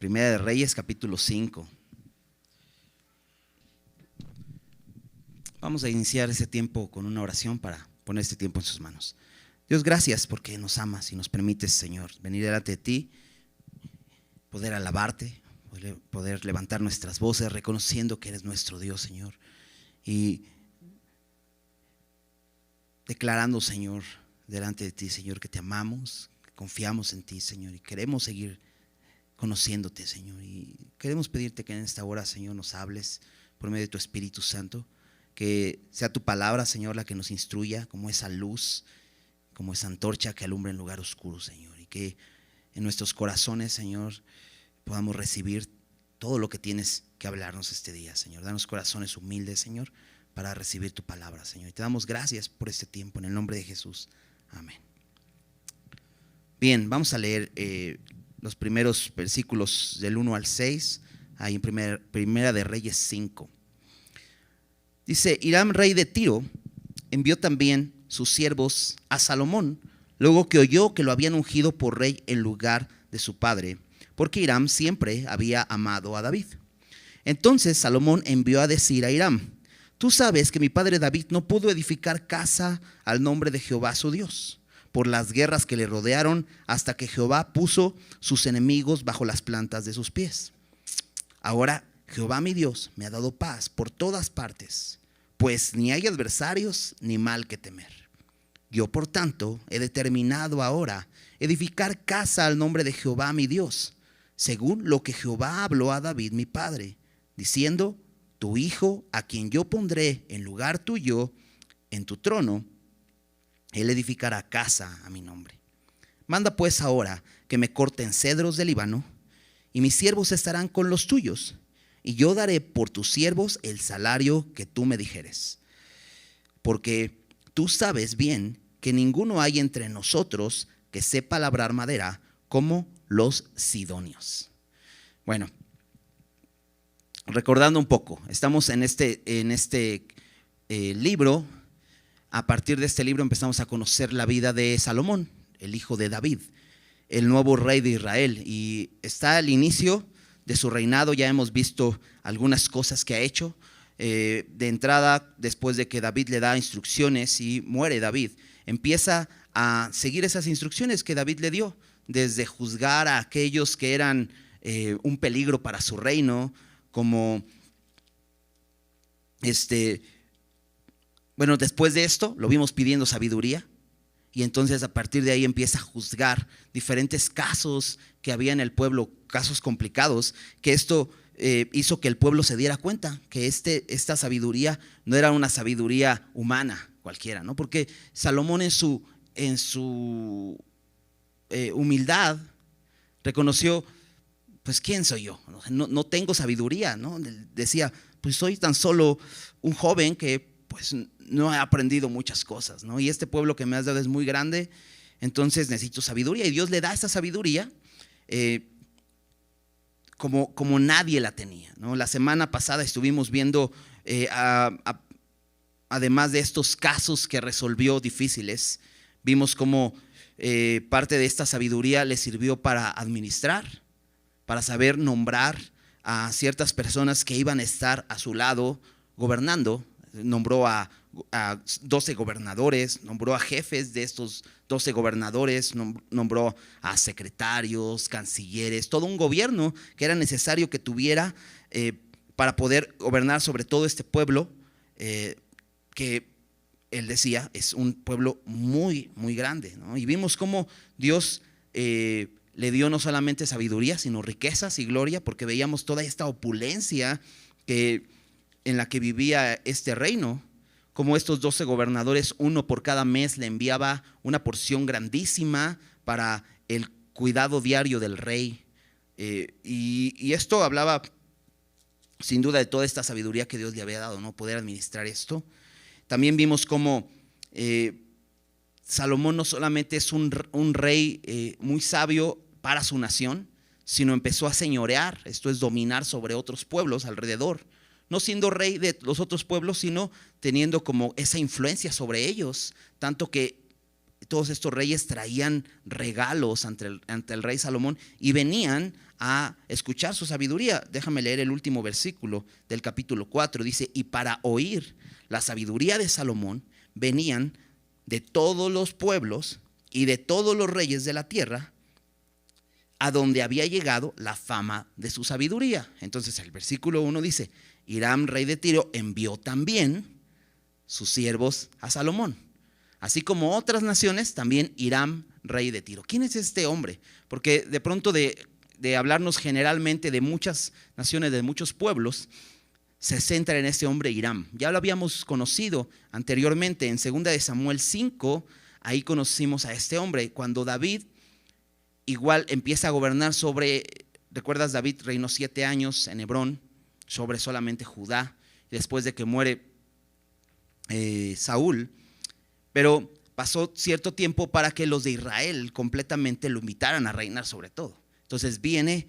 Primera de Reyes, capítulo 5. Vamos a iniciar ese tiempo con una oración para poner este tiempo en sus manos. Dios, gracias porque nos amas y nos permites, Señor, venir delante de ti, poder alabarte, poder levantar nuestras voces reconociendo que eres nuestro Dios, Señor, y declarando, Señor, delante de ti, Señor, que te amamos, que confiamos en ti, Señor, y queremos seguir conociéndote, Señor, y queremos pedirte que en esta hora, Señor, nos hables por medio de tu Espíritu Santo, que sea tu palabra, Señor, la que nos instruya como esa luz, como esa antorcha que alumbra en lugar oscuro, Señor, y que en nuestros corazones, Señor, podamos recibir todo lo que tienes que hablarnos este día, Señor. Danos corazones humildes, Señor, para recibir tu palabra, Señor, y te damos gracias por este tiempo en el nombre de Jesús, amén. Bien, vamos a leer los primeros versículos del 1 al 6, ahí en Primera de Reyes 5. Dice: Hiram, rey de Tiro, envió también sus siervos a Salomón, luego que oyó que lo habían ungido por rey en lugar de su padre, porque Hiram siempre había amado a David. Entonces Salomón envió a decir a Hiram: tú sabes que mi padre David no pudo edificar casa al nombre de Jehová su Dios, por las guerras que le rodearon, hasta que Jehová puso sus enemigos bajo las plantas de sus pies. Ahora Jehová mi Dios me ha dado paz por todas partes, pues ni hay adversarios ni mal que temer. Yo, por tanto, he determinado ahora edificar casa al nombre de Jehová mi Dios, según lo que Jehová habló a David mi padre, diciendo: tu hijo, a quien yo pondré en lugar tuyo en tu trono, él edificará casa a mi nombre. Manda pues ahora que me corten cedros del Líbano, y mis siervos estarán con los tuyos, y yo daré por tus siervos el salario que tú me dijeres. Porque tú sabes bien que ninguno hay entre nosotros que sepa labrar madera como los sidonios. Bueno, recordando un poco, estamos en este libro. A partir de este libro empezamos a conocer la vida de Salomón, el hijo de David, el nuevo rey de Israel, y está al inicio de su reinado. Ya hemos visto algunas cosas que ha hecho. De entrada, después de que David le da instrucciones y muere David, empieza a seguir esas instrucciones que David le dio, desde juzgar a aquellos que eran un peligro para su reino, como bueno, después de esto lo vimos pidiendo sabiduría, y entonces a partir de ahí empieza a juzgar diferentes casos que había en el pueblo, casos complicados, que esto hizo que el pueblo se diera cuenta que esta sabiduría no era una sabiduría humana cualquiera, ¿no? Porque Salomón en su humildad reconoció: pues ¿quién soy yo? No tengo sabiduría, ¿no? Decía: pues soy tan solo un joven que pues no he aprendido muchas cosas, ¿no? Y este pueblo que me has dado es muy grande, entonces necesito sabiduría. Y Dios le da esa sabiduría como nadie la tenía, ¿no? La semana pasada estuvimos viendo, además de estos casos que resolvió difíciles, vimos cómo parte de esta sabiduría le sirvió para administrar, para saber nombrar a ciertas personas que iban a estar a su lado gobernando. Nombró a 12 gobernadores, nombró a jefes de estos 12 gobernadores, nombró a secretarios, cancilleres, todo un gobierno que era necesario que tuviera para poder gobernar sobre todo este pueblo, que él decía es un pueblo muy, muy grande, ¿no? Y vimos cómo Dios le dio no solamente sabiduría, sino riquezas y gloria, porque veíamos toda esta opulencia en la que vivía este reino, como estos 12 gobernadores, uno por cada mes, le enviaba una porción grandísima para el cuidado diario del rey. Y esto hablaba sin duda de toda esta sabiduría que Dios le había dado, ¿no? Poder administrar esto. También vimos cómo Salomón no solamente es un rey muy sabio para su nación, sino empezó a señorear, esto es dominar sobre otros pueblos alrededor. No siendo rey de los otros pueblos, sino teniendo como esa influencia sobre ellos, tanto que todos estos reyes traían regalos ante el rey Salomón y venían a escuchar su sabiduría. Déjame leer el último versículo del capítulo 4. Dice: y para oír la sabiduría de Salomón venían de todos los pueblos y de todos los reyes de la tierra, a donde había llegado la fama de su sabiduría. Entonces el versículo 1 dice: Hiram, rey de Tiro, envió también sus siervos a Salomón, así como otras naciones, también Hiram, rey de Tiro. ¿Quién es este hombre? Porque de pronto de hablarnos generalmente de muchas naciones, de muchos pueblos, se centra en este hombre Hiram. Ya lo habíamos conocido anteriormente en 2 de Samuel 5, ahí conocimos a este hombre, cuando David igual empieza a gobernar sobre, ¿recuerdas? David reinó 7 años en Hebrón, sobre solamente Judá, después de que muere Saúl, pero pasó cierto tiempo para que los de Israel completamente lo invitaran a reinar sobre todo. Entonces viene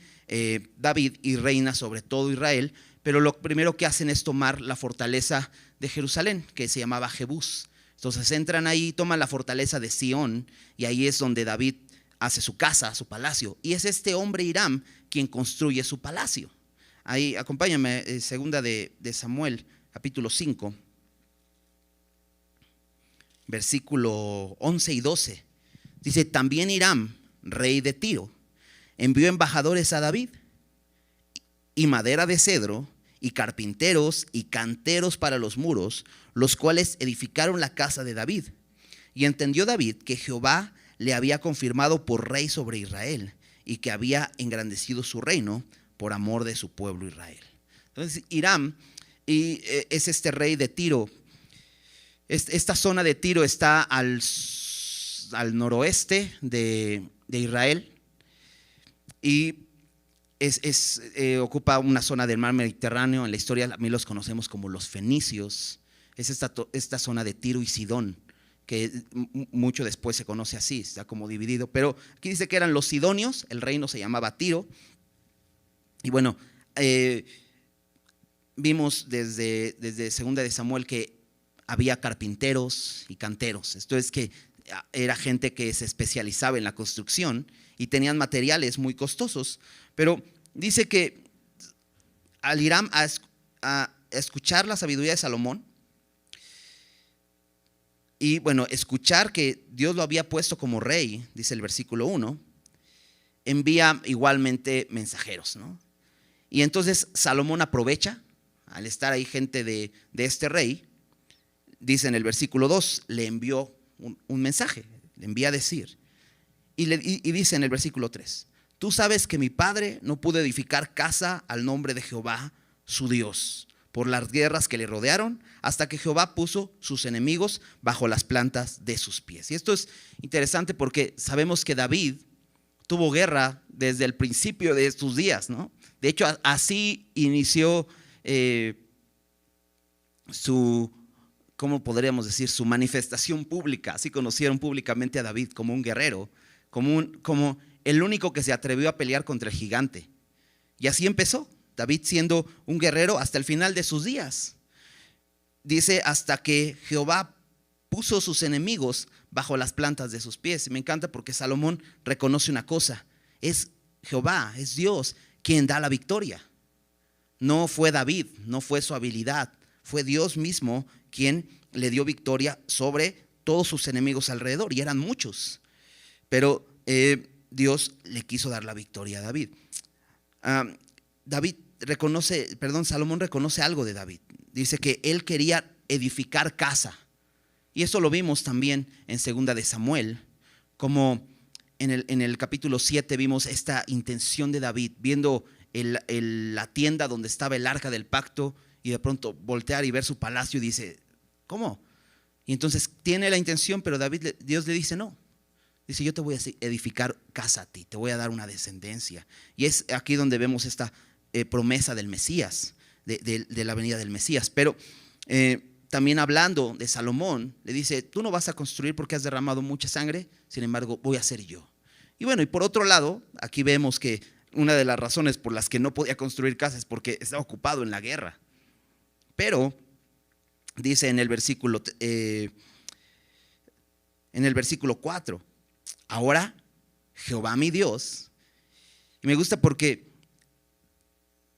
David y reina sobre todo Israel, pero lo primero que hacen es tomar la fortaleza de Jerusalén, que se llamaba Jebús. Entonces entran ahí, toman la fortaleza de Sión, y ahí es donde David hace su casa, su palacio, y es este hombre Hiram quien construye su palacio. Ahí acompáñame, segunda de Samuel, capítulo 5, versículo 11 y 12. Dice: también Hiram, rey de Tiro, envió embajadores a David, y madera de cedro, y carpinteros y canteros para los muros, los cuales edificaron la casa de David. Y entendió David que Jehová le había confirmado por rey sobre Israel, y que había engrandecido su reino por amor de su pueblo Israel. Entonces Hiram es este rey de Tiro. Esta zona de Tiro está al noroeste de Israel, y ocupa una zona del mar Mediterráneo. En la historia a mí los conocemos como los fenicios. Es esta zona de Tiro y Sidón, que mucho después se conoce así, está como dividido, pero aquí dice que eran los sidonios, el reino se llamaba Tiro. Y bueno, vimos desde 2 de Samuel que había carpinteros y canteros. Esto es que era gente que se especializaba en la construcción y tenían materiales muy costosos, pero dice que al Hiram a escuchar la sabiduría de Salomón, y bueno, escuchar que Dios lo había puesto como rey, dice el versículo 1, envía igualmente mensajeros, ¿no? Y entonces Salomón aprovecha, al estar ahí gente de este rey, dice en el versículo 2, le envió un mensaje, le envía a decir, y dice en el versículo 3, tú sabes que mi padre no pudo edificar casa al nombre de Jehová su Dios, por las guerras que le rodearon, hasta que Jehová puso sus enemigos bajo las plantas de sus pies. Y esto es interesante porque sabemos que David tuvo guerra desde el principio de sus días, ¿no? De hecho, así inició ¿cómo podríamos decir? Su manifestación pública. Así conocieron públicamente a David como un guerrero, como el único que se atrevió a pelear contra el gigante. Y así empezó David, siendo un guerrero hasta el final de sus días. Dice: hasta que Jehová puso sus enemigos bajo las plantas de sus pies. Y me encanta porque Salomón reconoce una cosa: es Jehová, es Dios quien da la victoria. No fue David, no fue su habilidad, fue Dios mismo quien le dio victoria sobre todos sus enemigos alrededor, y eran muchos, pero Dios le quiso dar la victoria a David. Salomón reconoce algo de David. Dice que él quería edificar casa, y eso lo vimos también en 2 de Samuel, como en el capítulo 7 vimos esta intención de David, viendo la tienda donde estaba el arca del pacto, y de pronto voltear y ver su palacio y dice: ¿cómo? Y entonces tiene la intención, pero Dios le dice: no. Dice: yo te voy a edificar casa a ti, te voy a dar una descendencia. Y es aquí donde vemos esta promesa del Mesías, de la venida del Mesías. Pero también hablando de Salomón, le dice: tú no vas a construir porque has derramado mucha sangre, sin embargo voy a ser yo. Y bueno, y por otro lado, aquí vemos que una de las razones por las que no podía construir casa es porque estaba ocupado en la guerra. Pero dice en el versículo en el versículo 4. Ahora, Jehová mi Dios. Y me gusta porque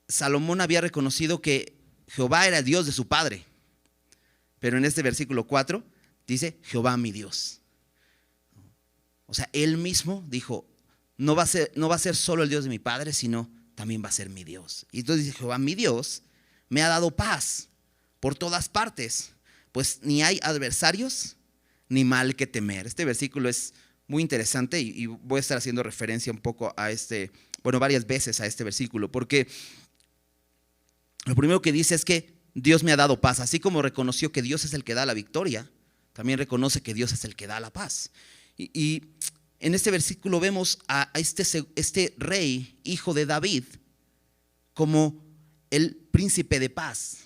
Salomón había reconocido que Jehová era el Dios de su padre. Pero en este versículo 4 dice, Jehová mi Dios. O sea, él mismo dijo, no va a ser solo el Dios de mi padre, sino también va a ser mi Dios. Y entonces dice, Jehová mi Dios me ha dado paz por todas partes, pues ni hay adversarios ni mal que temer. Este versículo es muy interesante y voy a estar haciendo referencia un poco a varias veces a este versículo, porque lo primero que dice es que Dios me ha dado paz. Así como reconoció que Dios es el que da la victoria, también reconoce que Dios es el que da la paz. Y en este versículo vemos a este rey, hijo de David, como el príncipe de paz.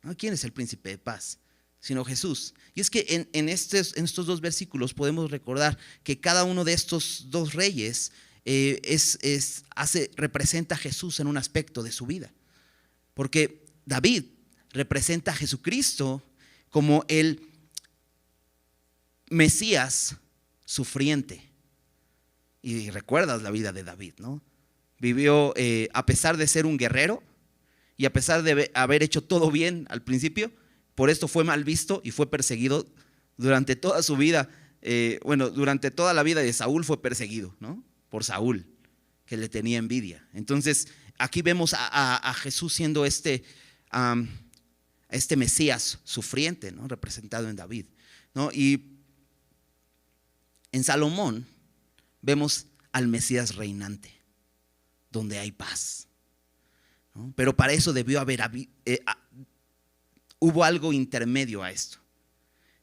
¿No? ¿Quién es el príncipe de paz? Sino Jesús. Y es que en estos dos versículos podemos recordar que cada uno de estos dos reyes representa a Jesús en un aspecto de su vida. Porque David representa a Jesucristo como el Mesías sufriente. Y recuerdas la vida de David, ¿no? Vivió, a pesar de ser un guerrero y a pesar de haber hecho todo bien al principio, por esto fue mal visto y fue perseguido durante toda su vida. Durante toda la vida de Saúl fue perseguido, ¿no? Por Saúl, que le tenía envidia. Entonces, aquí vemos a Jesús siendo este Mesías sufriente, ¿no? Representado en David, ¿no? Y en Salomón vemos al Mesías reinante, donde hay paz, ¿no? Pero para eso hubo algo intermedio a esto.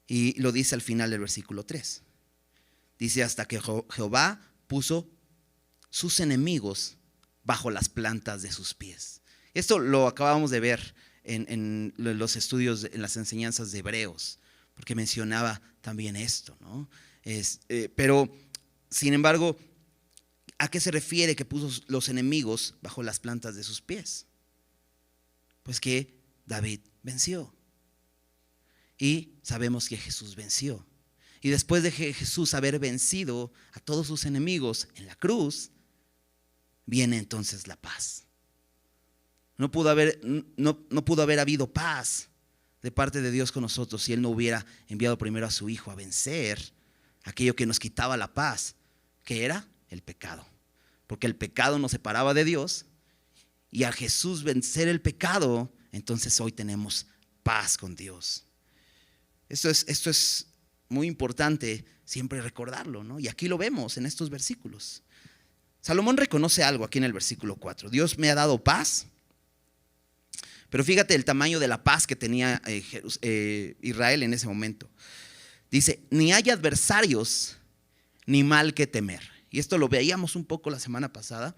Y lo dice al final del versículo 3. Dice, hasta que Jehová puso sus enemigos bajo las plantas de sus pies. Esto lo acabamos de ver en los estudios, en las enseñanzas de Hebreos, porque mencionaba también esto, ¿no? Pero, sin embargo, ¿a qué se refiere que puso los enemigos bajo las plantas de sus pies? Pues que David venció. Y sabemos que Jesús venció. Y después de Jesús haber vencido a todos sus enemigos en la cruz, viene entonces la paz. No pudo haber habido paz de parte de Dios con nosotros si Él no hubiera enviado primero a su Hijo a vencer aquello que nos quitaba la paz, que era el pecado. Porque el pecado nos separaba de Dios, y al Jesús vencer el pecado, entonces hoy tenemos paz con Dios. Esto es muy importante siempre recordarlo, ¿no? Y aquí lo vemos en estos versículos. Salomón reconoce algo aquí en el versículo 4. Dios me ha dado paz. Pero fíjate el tamaño de la paz que tenía Israel en ese momento. Dice, ni hay adversarios ni mal que temer. Y esto lo veíamos un poco la semana pasada.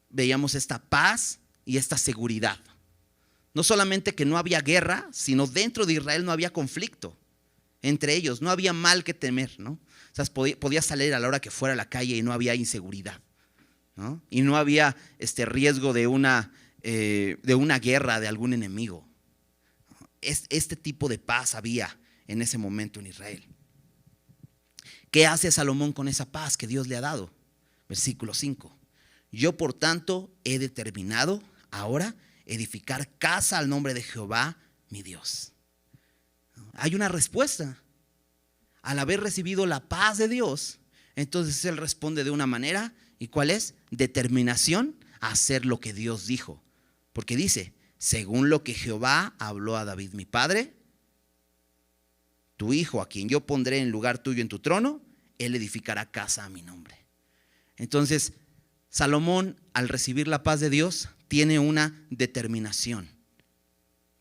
Veíamos esta paz y esta seguridad. No solamente que no había guerra, sino dentro de Israel no había conflicto entre ellos. No había mal que temer, ¿no? O sea, podía salir a la hora que fuera a la calle y no había inseguridad, ¿no? Y no había riesgo de una guerra de algún enemigo. Este tipo de paz había en ese momento en Israel. ¿Qué hace Salomón con esa paz que Dios le ha dado? Versículo 5. Yo por tanto he determinado ahora edificar casa al nombre de Jehová mi Dios. Hay una respuesta. Al haber recibido la paz de Dios, entonces Él responde de una manera. ¿Y cuál es? Determinación a hacer lo que Dios dijo. Porque dice, según lo que Jehová habló a David mi padre, tu hijo a quien yo pondré en lugar tuyo en tu trono, él edificará casa a mi nombre. Entonces, Salomón, al recibir la paz de Dios, tiene una determinación: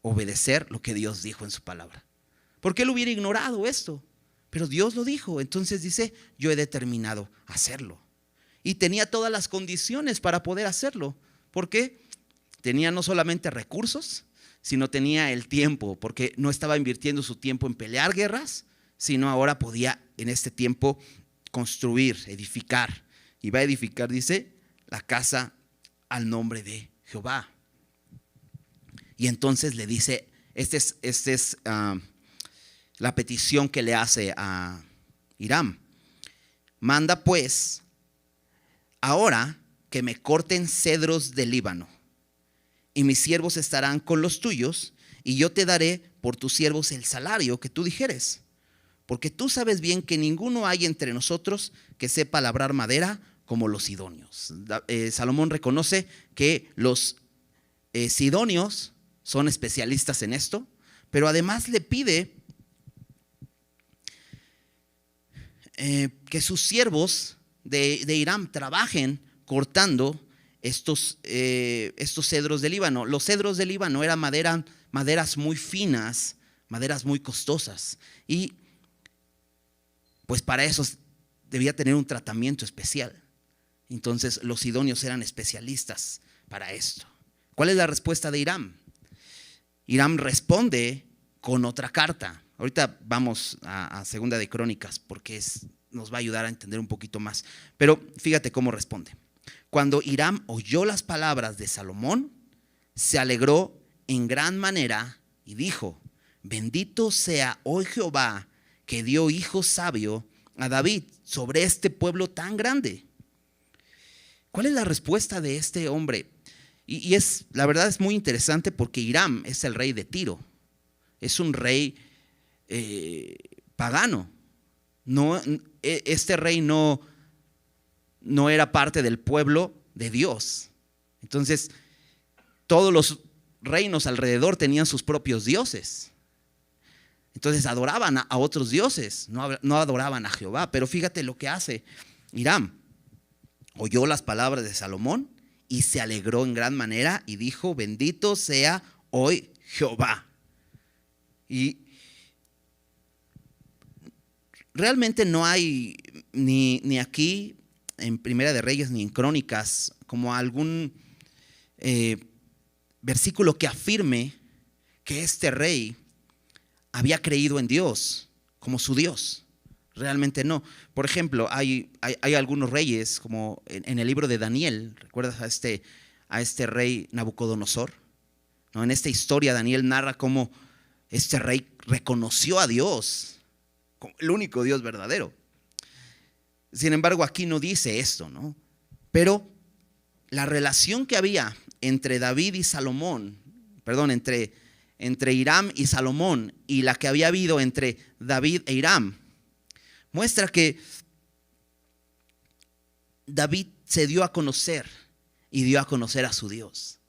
obedecer lo que Dios dijo en su palabra. Porque él hubiera ignorado esto, pero Dios lo dijo. Entonces dice, yo he determinado hacerlo. Y tenía todas las condiciones para poder hacerlo. ¿Por qué? Tenía no solamente recursos, sino tenía el tiempo, porque no estaba invirtiendo su tiempo en pelear guerras, sino ahora podía en este tiempo construir, edificar. Y va a edificar, dice, la casa al nombre de Jehová. Y entonces le dice, esta es la petición que le hace a Hiram: manda pues ahora que me corten cedros del Líbano, y mis siervos estarán con los tuyos, y yo te daré por tus siervos el salario que tú dijeres. Porque tú sabes bien que ninguno hay entre nosotros que sepa labrar madera como los sidonios. Salomón reconoce que los sidonios son especialistas en esto, pero además le pide que sus siervos de Hiram trabajen cortando estos cedros del Líbano. Los cedros del Líbano eran maderas muy finas, maderas muy costosas, y pues para eso debía tener un tratamiento especial. Entonces los sidonios eran especialistas para esto. ¿Cuál es la respuesta de Hiram? Hiram responde con otra carta. Ahorita vamos a Segunda de Crónicas porque nos va a ayudar a entender un poquito más. Pero fíjate cómo responde. Cuando Hiram oyó las palabras de Salomón, se alegró en gran manera y dijo: bendito sea hoy Jehová, que dio hijo sabio a David sobre este pueblo tan grande. ¿Cuál es la respuesta de este hombre? Y la verdad es muy interesante porque Hiram es el rey de Tiro. Es un rey pagano. No, este rey no era parte del pueblo de Dios. Entonces, todos los reinos alrededor tenían sus propios dioses. Entonces adoraban a otros dioses, no adoraban a Jehová. Pero fíjate lo que hace Hiram. Oyó las palabras de Salomón y se alegró en gran manera y dijo: bendito sea hoy Jehová. Y realmente no hay ni aquí en Primera de Reyes ni en Crónicas como algún versículo que afirme que este rey había creído en Dios como su Dios. Realmente no. Por ejemplo, hay algunos reyes, como en el libro de Daniel. ¿Recuerdas a este rey Nabucodonosor? ¿No? En esta historia Daniel narra cómo este rey reconoció a Dios como el único Dios verdadero. Sin embargo, aquí no dice esto, ¿no? Pero la relación que había entre David y Salomón, perdón, entre Hiram y Salomón, y la que había habido entre David e Hiram, muestra que David se dio a conocer y dio a conocer a su Dios,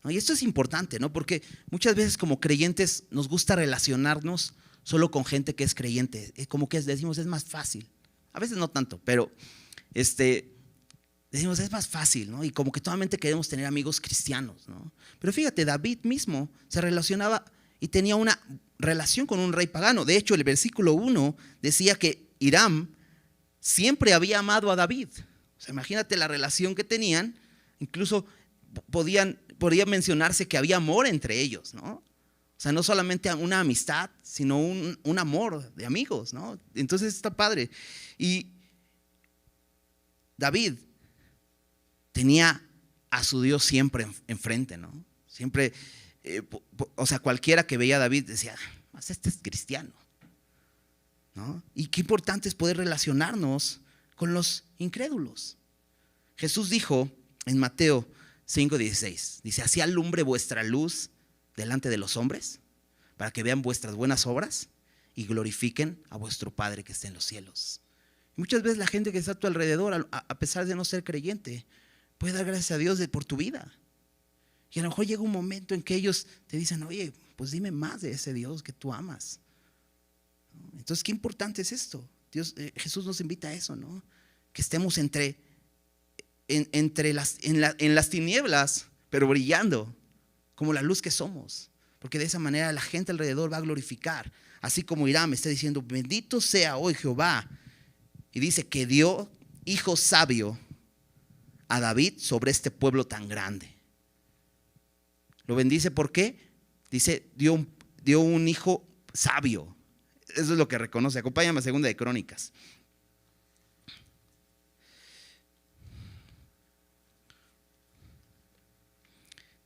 ¿no? Y esto es importante, ¿no? Porque muchas veces como creyentes nos gusta relacionarnos solo con gente que es creyente. Como que decimos es más fácil. A veces no tanto, pero decimos es más fácil, ¿no? Y como que totalmente queremos tener amigos cristianos, ¿no? Pero fíjate, David mismo se relacionaba y tenía una relación con un rey pagano. De hecho, el versículo 1 decía que Hiram siempre había amado a David. O sea, imagínate la relación que tenían. Incluso podía mencionarse que había amor entre ellos, ¿no? O sea, no solamente una amistad, sino un amor de amigos, ¿no? Entonces está padre. Y David tenía a su Dios siempre enfrente, ¿no? Siempre, o sea, cualquiera que veía a David decía: este es cristiano, ¿no? Y qué importante es poder relacionarnos con los incrédulos. Jesús dijo en Mateo 5:16, dice: así alumbre vuestra luz delante de los hombres, para que vean vuestras buenas obras y glorifiquen a vuestro Padre que está en los cielos. Y muchas veces la gente que está a tu alrededor, a pesar de no ser creyente, puede dar gracias a Dios por tu vida. Y a lo mejor llega un momento en que ellos te dicen: oye, pues dime más de ese Dios que tú amas. Entonces, qué importante es esto. Jesús nos invita a eso, ¿no? Que estemos en las tinieblas, pero brillando como la luz que somos. Porque de esa manera la gente alrededor va a glorificar. Así como Hiram está diciendo: bendito sea hoy Jehová. Y dice que dio hijo sabio a David sobre este pueblo tan grande. Lo bendice, ¿por qué? Dice, dio un hijo sabio. Eso es lo que reconoce. Acompáñame a Segunda de Crónicas.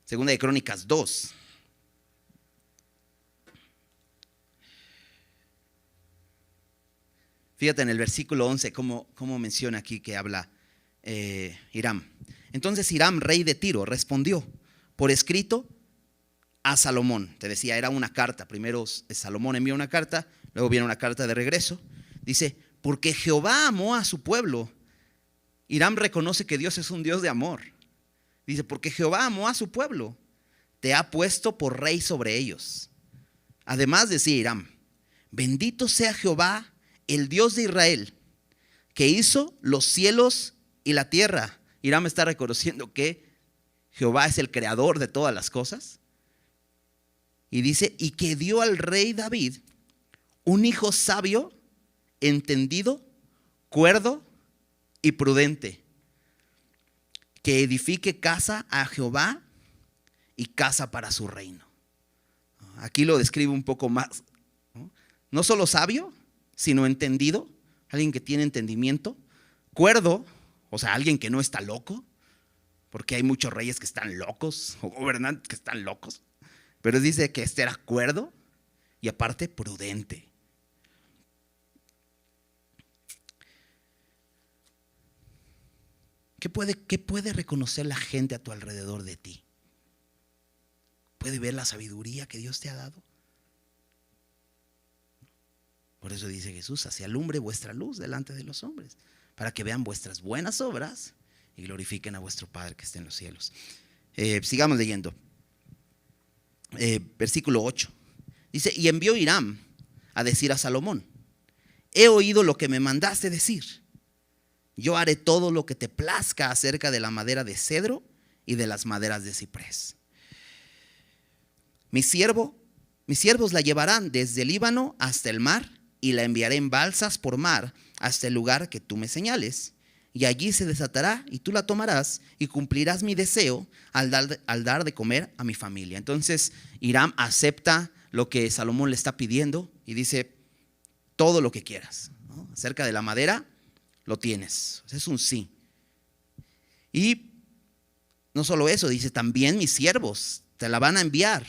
Segunda de Crónicas 2. Fíjate en el versículo 11 cómo menciona aquí que habla Hiram. Entonces Hiram, rey de Tiro, respondió por escrito a Salomón. Te decía, era una carta. Primero Salomón envió una carta, luego viene una carta de regreso. Dice, porque Jehová amó a su pueblo. Hiram reconoce que Dios es un Dios de amor. Dice, porque Jehová amó a su pueblo, te ha puesto por rey sobre ellos. Además decía Hiram, bendito sea Jehová, el Dios de Israel, que hizo los cielos y la tierra. Hiram está reconociendo que Jehová es el creador de todas las cosas. Y dice, y que dio al rey David un hijo sabio, entendido, cuerdo y prudente, que edifique casa a Jehová y casa para su reino. Aquí lo describe un poco más. No solo sabio, sino entendido, alguien que tiene entendimiento, cuerdo, o sea, alguien que no está loco, porque hay muchos reyes que están locos o gobernantes que están locos, pero dice que este era cuerdo y aparte prudente. ¿Qué puede reconocer la gente a tu alrededor de ti? ¿Puede ver la sabiduría que Dios te ha dado? Por eso dice Jesús, así alumbre vuestra luz delante de los hombres, para que vean vuestras buenas obras y glorifiquen a vuestro Padre que está en los cielos. Sigamos leyendo. Versículo 8. Dice, y envió Hiram a decir a Salomón, he oído lo que me mandaste decir. Yo haré todo lo que te plazca acerca de la madera de cedro y de las maderas de ciprés. Mis siervos la llevarán desde el Líbano hasta el mar, y la enviaré en balsas por mar hasta el lugar que tú me señales. Y allí se desatará y tú la tomarás y cumplirás mi deseo al dar de comer a mi familia. Entonces Hiram acepta lo que Salomón le está pidiendo y dice, todo lo que quieras, ¿no? Acerca de la madera, lo tienes. Es un sí. Y no solo eso, dice, también mis siervos te la van a enviar.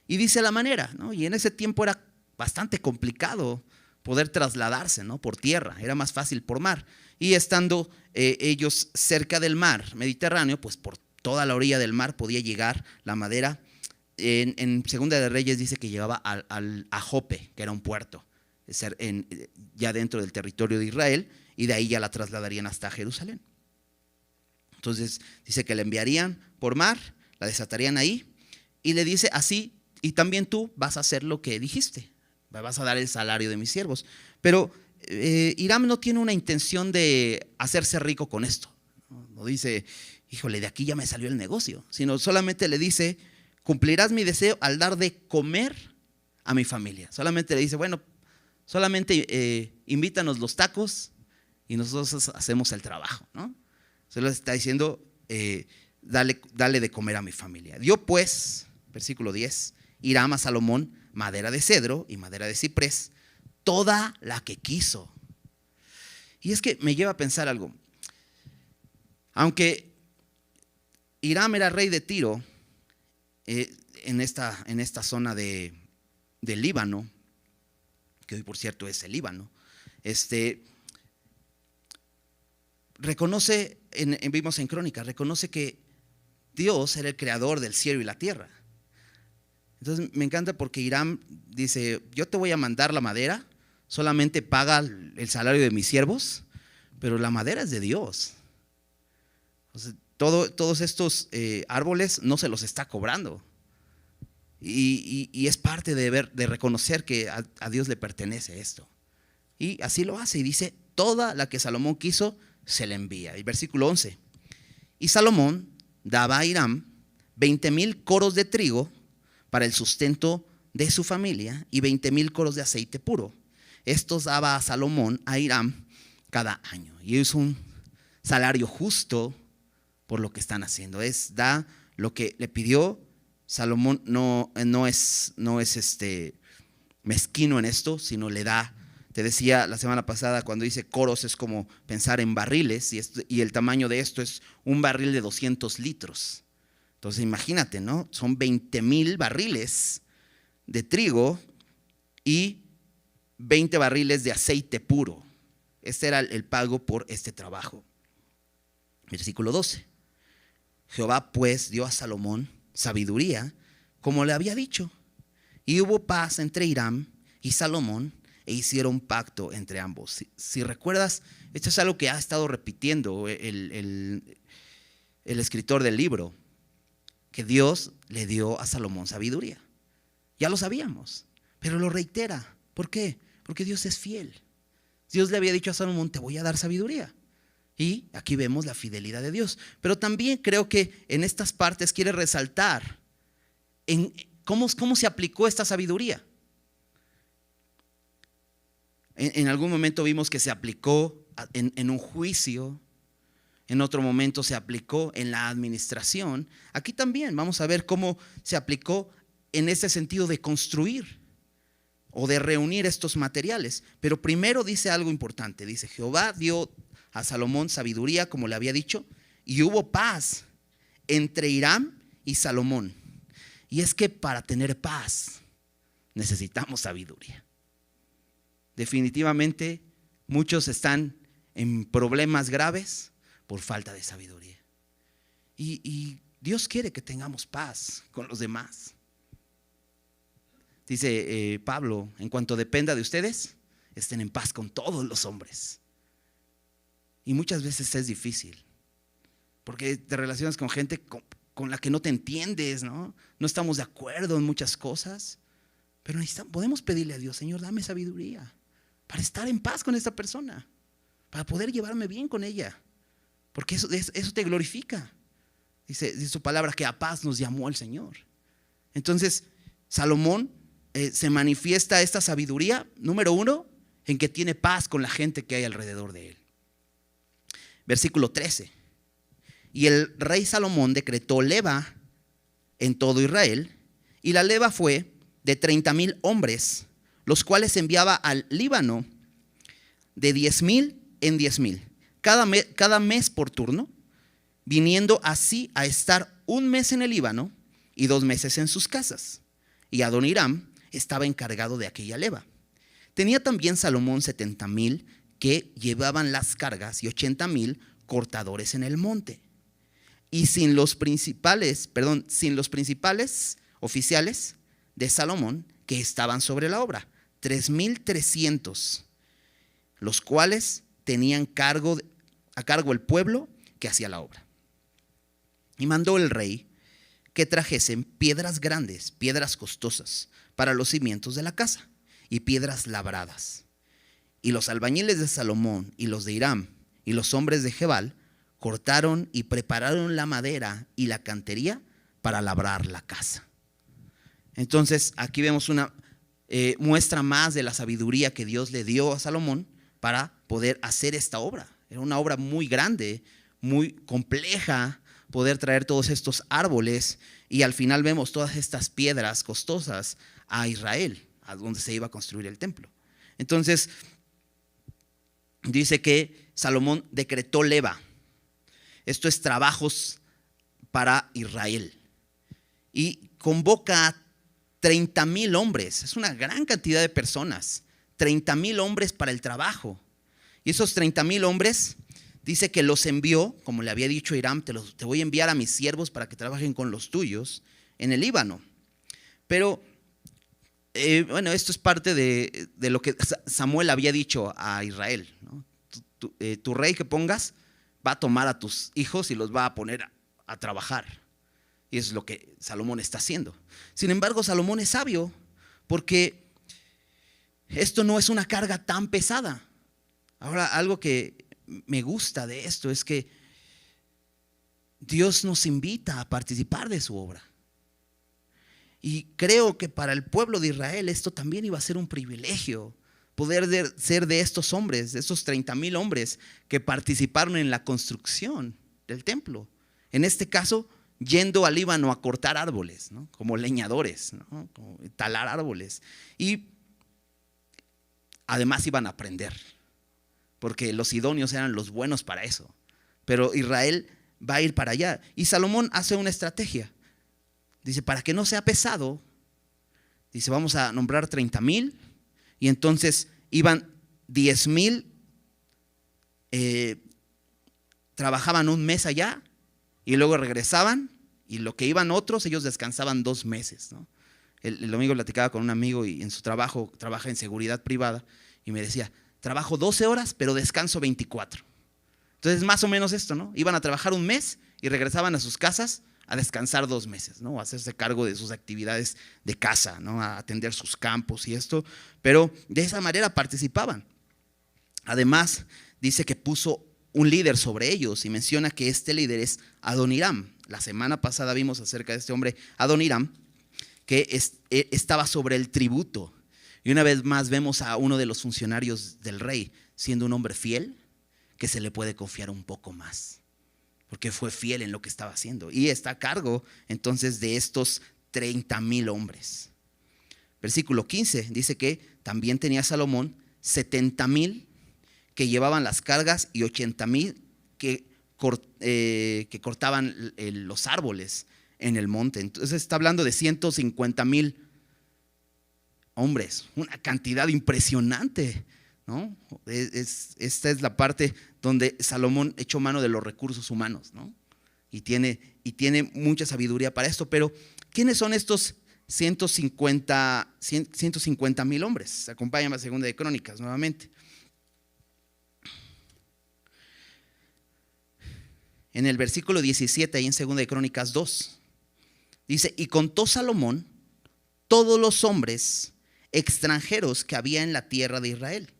Y dice la manera, ¿no? Y en ese tiempo era bastante complicado poder trasladarse, ¿no? Por tierra, era más fácil por mar. Y estando ellos cerca del mar Mediterráneo, pues por toda la orilla del mar podía llegar la madera. En Segunda de Reyes dice que llegaba a Jope, que era un puerto, ya dentro del territorio de Israel, y de ahí ya la trasladarían hasta Jerusalén. Entonces dice que la enviarían por mar, la desatarían ahí, y le dice así, y también tú vas a hacer lo que dijiste, vas a dar el salario de mis siervos. Pero Hiram no tiene una intención de hacerse rico con esto. No dice, híjole, de aquí ya me salió el negocio, sino solamente le dice, cumplirás mi deseo al dar de comer a mi familia. Solamente le dice, bueno, solamente invítanos los tacos y nosotros hacemos el trabajo, ¿no? Se lo está diciendo, dale de comer a mi familia. Dio pues, versículo 10, Hiram a Salomón madera de cedro y madera de ciprés, toda la que quiso. Y es que me lleva a pensar algo. Aunque Hiram era rey de Tiro, en esta zona del Líbano, que hoy por cierto es el Líbano, reconoce, vimos en Crónicas, reconoce que Dios era el creador del cielo y la tierra. Entonces me encanta porque Hiram dice, yo te voy a mandar la madera, solamente paga el salario de mis siervos, pero la madera es de Dios. O sea, todos estos árboles no se los está cobrando. Y es parte de reconocer que a Dios le pertenece esto. Y así lo hace y dice, toda la que Salomón quiso se le envía. Y versículo 11, y Salomón daba a Hiram 20,000 coros de trigo para el sustento de su familia y 20,000 coros de aceite puro. Estos daba a Salomón a Hiram cada año. Y es un salario justo por lo que están haciendo. Da lo que le pidió. Salomón no es mezquino en esto, sino le da. Te decía la semana pasada, cuando dice coros es como pensar en barriles, y el tamaño de esto es un barril de 200 litros. Entonces imagínate, ¿no? Son 20,000 barriles de trigo y 20 barriles de aceite puro. Este era el pago por este trabajo. Versículo 12. Jehová pues dio a Salomón sabiduría, como le había dicho. Y hubo paz entre Hiram y Salomón, e hicieron pacto entre ambos. Si recuerdas, esto es algo que ha estado repitiendo el escritor del libro, que Dios le dio a Salomón sabiduría. Ya lo sabíamos, pero lo reitera. ¿Por qué? Porque Dios es fiel. Dios le había dicho a Salomón, te voy a dar sabiduría. Y aquí vemos la fidelidad de Dios. Pero también creo que en estas partes quiere resaltar en cómo se aplicó esta sabiduría. En algún momento vimos que se aplicó en un juicio. En otro momento se aplicó en la administración. Aquí también vamos a ver cómo se aplicó en ese sentido de construir o de reunir estos materiales. Pero primero dice algo importante. Dice, Jehová dio a Salomón sabiduría, como le había dicho, y hubo paz entre Hiram y Salomón. Y es que para tener paz necesitamos sabiduría. Definitivamente muchos están en problemas graves por falta de sabiduría. Y Dios quiere que tengamos paz con los demás. Dice Pablo, en cuanto dependa de ustedes, estén en paz con todos los hombres. Y muchas veces es difícil, porque te relacionas con gente con la que no te entiendes, ¿no? No estamos de acuerdo en muchas cosas, pero podemos pedirle a Dios, Señor, dame sabiduría para estar en paz con esta persona, para poder llevarme bien con ella, porque eso te glorifica. Dice su palabra que a paz nos llamó el Señor. Entonces, Salomón se manifiesta esta sabiduría, número 1, en que tiene paz con la gente que hay alrededor de él. Versículo 13. Y el rey Salomón decretó leva en todo Israel, y la leva fue de 30,000 hombres, los cuales enviaba al Líbano de 10,000 en 10,000, cada mes por turno, viniendo así a estar un mes en el Líbano y 2 meses en sus casas. Y Adoniram estaba encargado de aquella leva. Tenía también Salomón 70,000 que llevaban las cargas y 80,000 cortadores en el monte. Y sin los principales oficiales de Salomón que estaban sobre la obra, 3,300, los cuales tenían a cargo el pueblo que hacía la obra. Y mandó el rey que trajesen piedras grandes, piedras costosas para los cimientos de la casa y piedras labradas. Y los albañiles de Salomón y los de Hiram y los hombres de Gebal cortaron y prepararon la madera y la cantería para labrar la casa. Entonces aquí vemos una muestra más de la sabiduría que Dios le dio a Salomón para poder hacer esta obra. Era una obra muy grande, muy compleja, poder traer todos estos árboles, y al final vemos todas estas piedras costosas a Israel, a donde se iba a construir el templo. Entonces dice que Salomón decretó leva. Esto es trabajos para Israel, y convoca a 30,000 hombres. Es una gran cantidad de personas, 30,000 hombres para el trabajo. Y esos 30,000 hombres, dice que los envió, como le había dicho Hiram, te voy a enviar a mis siervos para que trabajen con los tuyos en el Líbano. Pero bueno, esto es parte de lo que Samuel había dicho a Israel, ¿no? Tu rey que pongas va a tomar a tus hijos y los va a poner a trabajar. Y eso es lo que Salomón está haciendo. Sin embargo, Salomón es sabio, porque esto no es una carga tan pesada. Ahora, algo que me gusta de esto es que Dios nos invita a participar de su obra. Y creo que para el pueblo de Israel esto también iba a ser un privilegio, poder ser de estos hombres, de esos 30,000 hombres que participaron en la construcción del templo. En este caso, yendo al Líbano a cortar árboles, ¿no? Como leñadores, ¿no? Como talar árboles. Y además iban a aprender, porque los sidonios eran los buenos para eso. Pero Israel va a ir para allá. Y Salomón hace una estrategia. Dice, para que no sea pesado, dice, vamos a nombrar 30,000. Y entonces iban 10,000 eh, trabajaban un mes allá y luego regresaban, y lo que iban otros, ellos descansaban 2 meses, ¿no? El domingo platicaba con un amigo y en su trabajo trabaja en seguridad privada y me decía, trabajo 12 horas pero descanso 24. Entonces más o menos esto, ¿no? Iban a trabajar un mes y regresaban a sus casas a descansar 2 meses, ¿no? A hacerse cargo de sus actividades de casa, ¿no? A atender sus campos y esto, pero de esa manera participaban. Además, dice que puso un líder sobre ellos y menciona que este líder es Adoniram. La semana pasada vimos acerca de este hombre Adoniram, que estaba sobre el tributo. Y una vez más vemos a uno de los funcionarios del rey siendo un hombre fiel, que se le puede confiar un poco más, porque fue fiel en lo que estaba haciendo. Y está a cargo entonces de estos 30,000 hombres. Versículo 15 dice que también tenía Salomón 70,000 que llevaban las cargas y 80,000 que cortaban los árboles en el monte. Entonces está hablando de 150,000 hombres, una cantidad impresionante, ¿no? Esta es la parte donde Salomón echó mano de los recursos humanos, ¿no? Y tiene mucha sabiduría para esto. Pero ¿quiénes son estos 150,000 hombres? Acompáñame a Segunda de Crónicas nuevamente. En el versículo 17, ahí en Segunda de Crónicas 2, dice: y contó Salomón todos los hombres extranjeros que había en la tierra de Israel,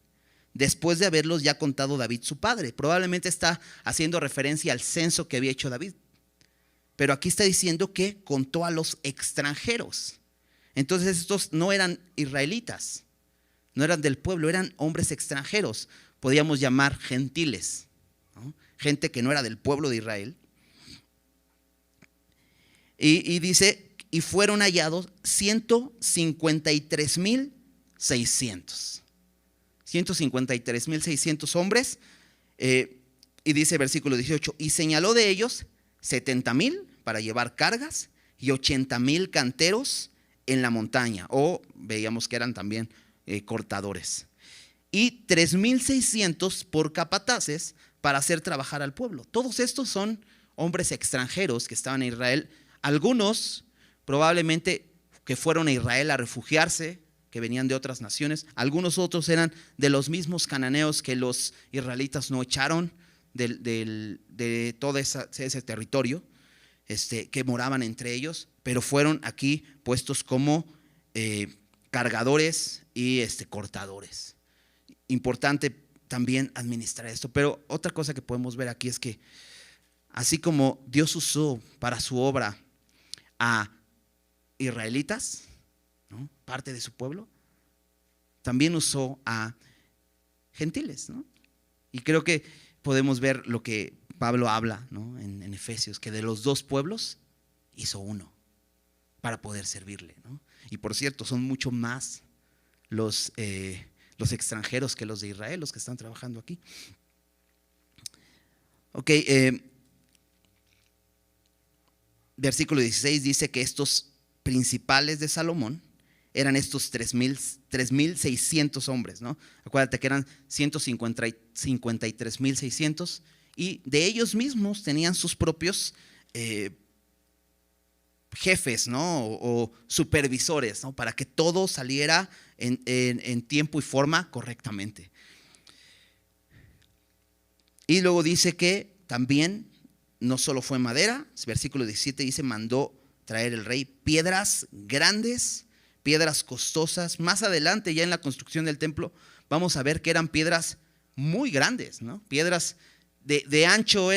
después de haberlos ya contado David su padre. Probablemente está haciendo referencia al censo que había hecho David, pero aquí está diciendo que contó a los extranjeros. Entonces estos no eran israelitas, no eran del pueblo, eran hombres extranjeros, podríamos llamar gentiles, ¿no? Gente que no era del pueblo de Israel. Y dice, y fueron hallados 153,600. 153,600 hombres. Y dice versículo 18, y señaló de ellos 70,000 para llevar cargas y 80,000 canteros en la montaña, o veíamos que eran también cortadores, y 3,600 por capataces para hacer trabajar al pueblo. Todos estos son hombres extranjeros que estaban en Israel. Algunos probablemente que fueron a Israel a refugiarse, que venían de otras naciones. Algunos otros eran de los mismos cananeos que los israelitas no echaron de todo ese territorio, que moraban entre ellos, pero fueron aquí puestos como cargadores y cortadores. Importante también administrar esto. Pero otra cosa que podemos ver aquí es que así como Dios usó para su obra a israelitas, ¿no?, parte de su pueblo, también usó a gentiles, ¿no? Y creo que podemos ver lo que Pablo habla, ¿no?, en Efesios, que de los dos pueblos hizo uno para poder servirle, ¿no? Y por cierto, son mucho más los extranjeros que los de Israel, los que están trabajando aquí. Ok, versículo 16 dice que estos principales de Salomón eran estos 3,600 hombres, ¿no? Acuérdate que eran 153,600, y de ellos mismos tenían sus propios jefes, ¿no? O supervisores, ¿no? Para que todo saliera en tiempo y forma correctamente. Y luego dice que también no solo fue madera, versículo 17 dice, mandó traer el rey piedras grandes, piedras costosas. Más adelante, ya en la construcción del templo, vamos a ver que eran piedras muy grandes, ¿no? Piedras de ancho,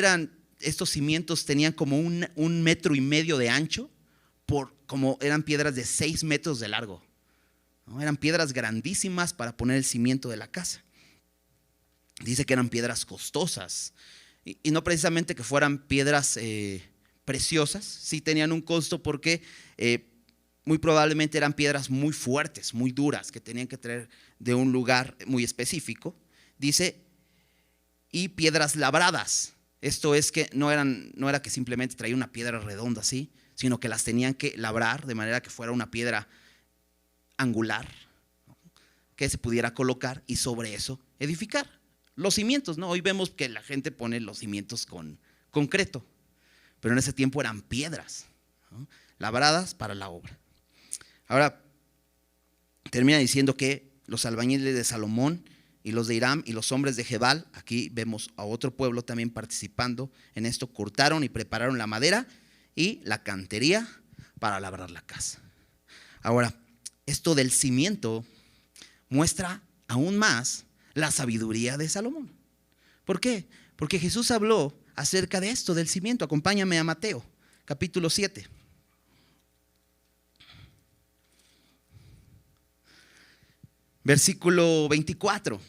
estos cimientos tenían como 1,5 metros de ancho, como eran piedras de 6 metros de largo, ¿no? Eran piedras grandísimas para poner el cimiento de la casa. Dice que eran piedras costosas, y no precisamente que fueran piedras preciosas. Sí tenían un costo porque muy probablemente eran piedras muy fuertes, muy duras, que tenían que traer de un lugar muy específico. Dice, y piedras labradas. Esto es que no era que simplemente traía una piedra redonda así, sino que las tenían que labrar de manera que fuera una piedra angular, ¿no?, que se pudiera colocar y sobre eso edificar. los cimientos, ¿no? Hoy vemos que la gente pone los cimientos con concreto, pero en ese tiempo eran piedras, ¿no?, labradas para la obra. Ahora, termina diciendo que los albañiles de Salomón y los de Hiram y los hombres de Gebal, aquí vemos a otro pueblo también participando en esto, cortaron y prepararon la madera y la cantería para labrar la casa. Ahora, esto del cimiento muestra aún más la sabiduría de Salomón. ¿Por qué? Porque Jesús habló acerca de esto, del cimiento. Acompáñame a Mateo, capítulo 7. Versículo 24.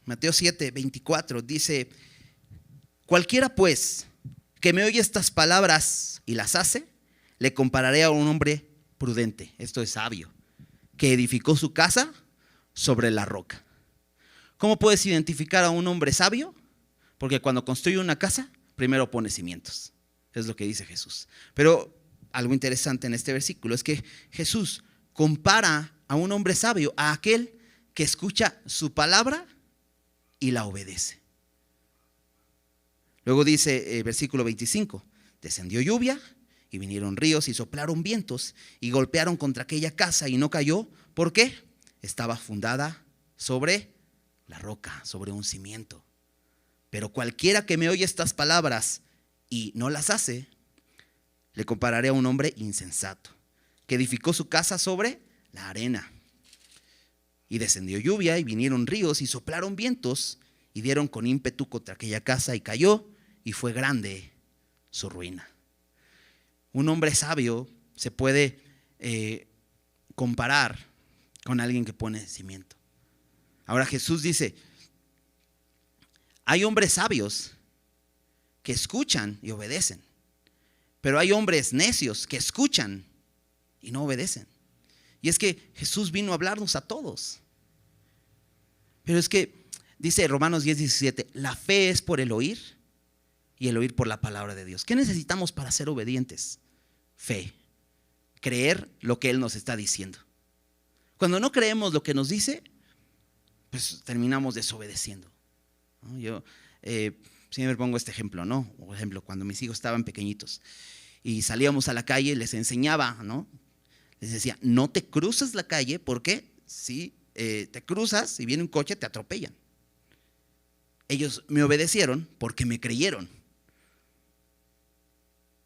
Mateo 7, 24 dice: cualquiera pues que me oye estas palabras y las hace, le compararé a un hombre prudente, esto es sabio, que edificó su casa sobre la roca. ¿Cómo puedes identificar a un hombre sabio? Porque cuando construye una casa, primero pone cimientos. Es lo que dice Jesús. Pero algo interesante en este versículo es que Jesús compara a un hombre sabio a aquel que escucha su palabra y la obedece. Luego dice versículo 25: descendió lluvia y vinieron ríos y soplaron vientos y golpearon contra aquella casa y no cayó. ¿Por qué? Estaba fundada sobre la roca, sobre un cimiento. Pero cualquiera que me oye estas palabras y no las hace, le compararé a un hombre insensato, que edificó su casa sobre la arena. Y descendió lluvia y vinieron ríos y soplaron vientos y dieron con ímpetu contra aquella casa y cayó, y fue grande su ruina. Un hombre sabio se puede comparar con alguien que pone cimiento. Ahora Jesús dice: hay hombres sabios que escuchan y obedecen, pero hay hombres necios que escuchan y no obedecen. Y es que Jesús vino a hablarnos a todos. Pero es que dice Romanos 10:17, la fe es por el oír y el oír por la palabra de Dios. ¿Qué necesitamos para ser obedientes? Fe, creer lo que Él nos está diciendo. Cuando no creemos lo que nos dice, pues terminamos desobedeciendo, ¿no? Yo siempre pongo este ejemplo, ¿no? Por ejemplo, cuando mis hijos estaban pequeñitos y salíamos a la calle, les enseñaba, ¿no? Les decía: no te cruces la calle porque si te cruzas y viene un coche te atropellan. Ellos me obedecieron porque me creyeron.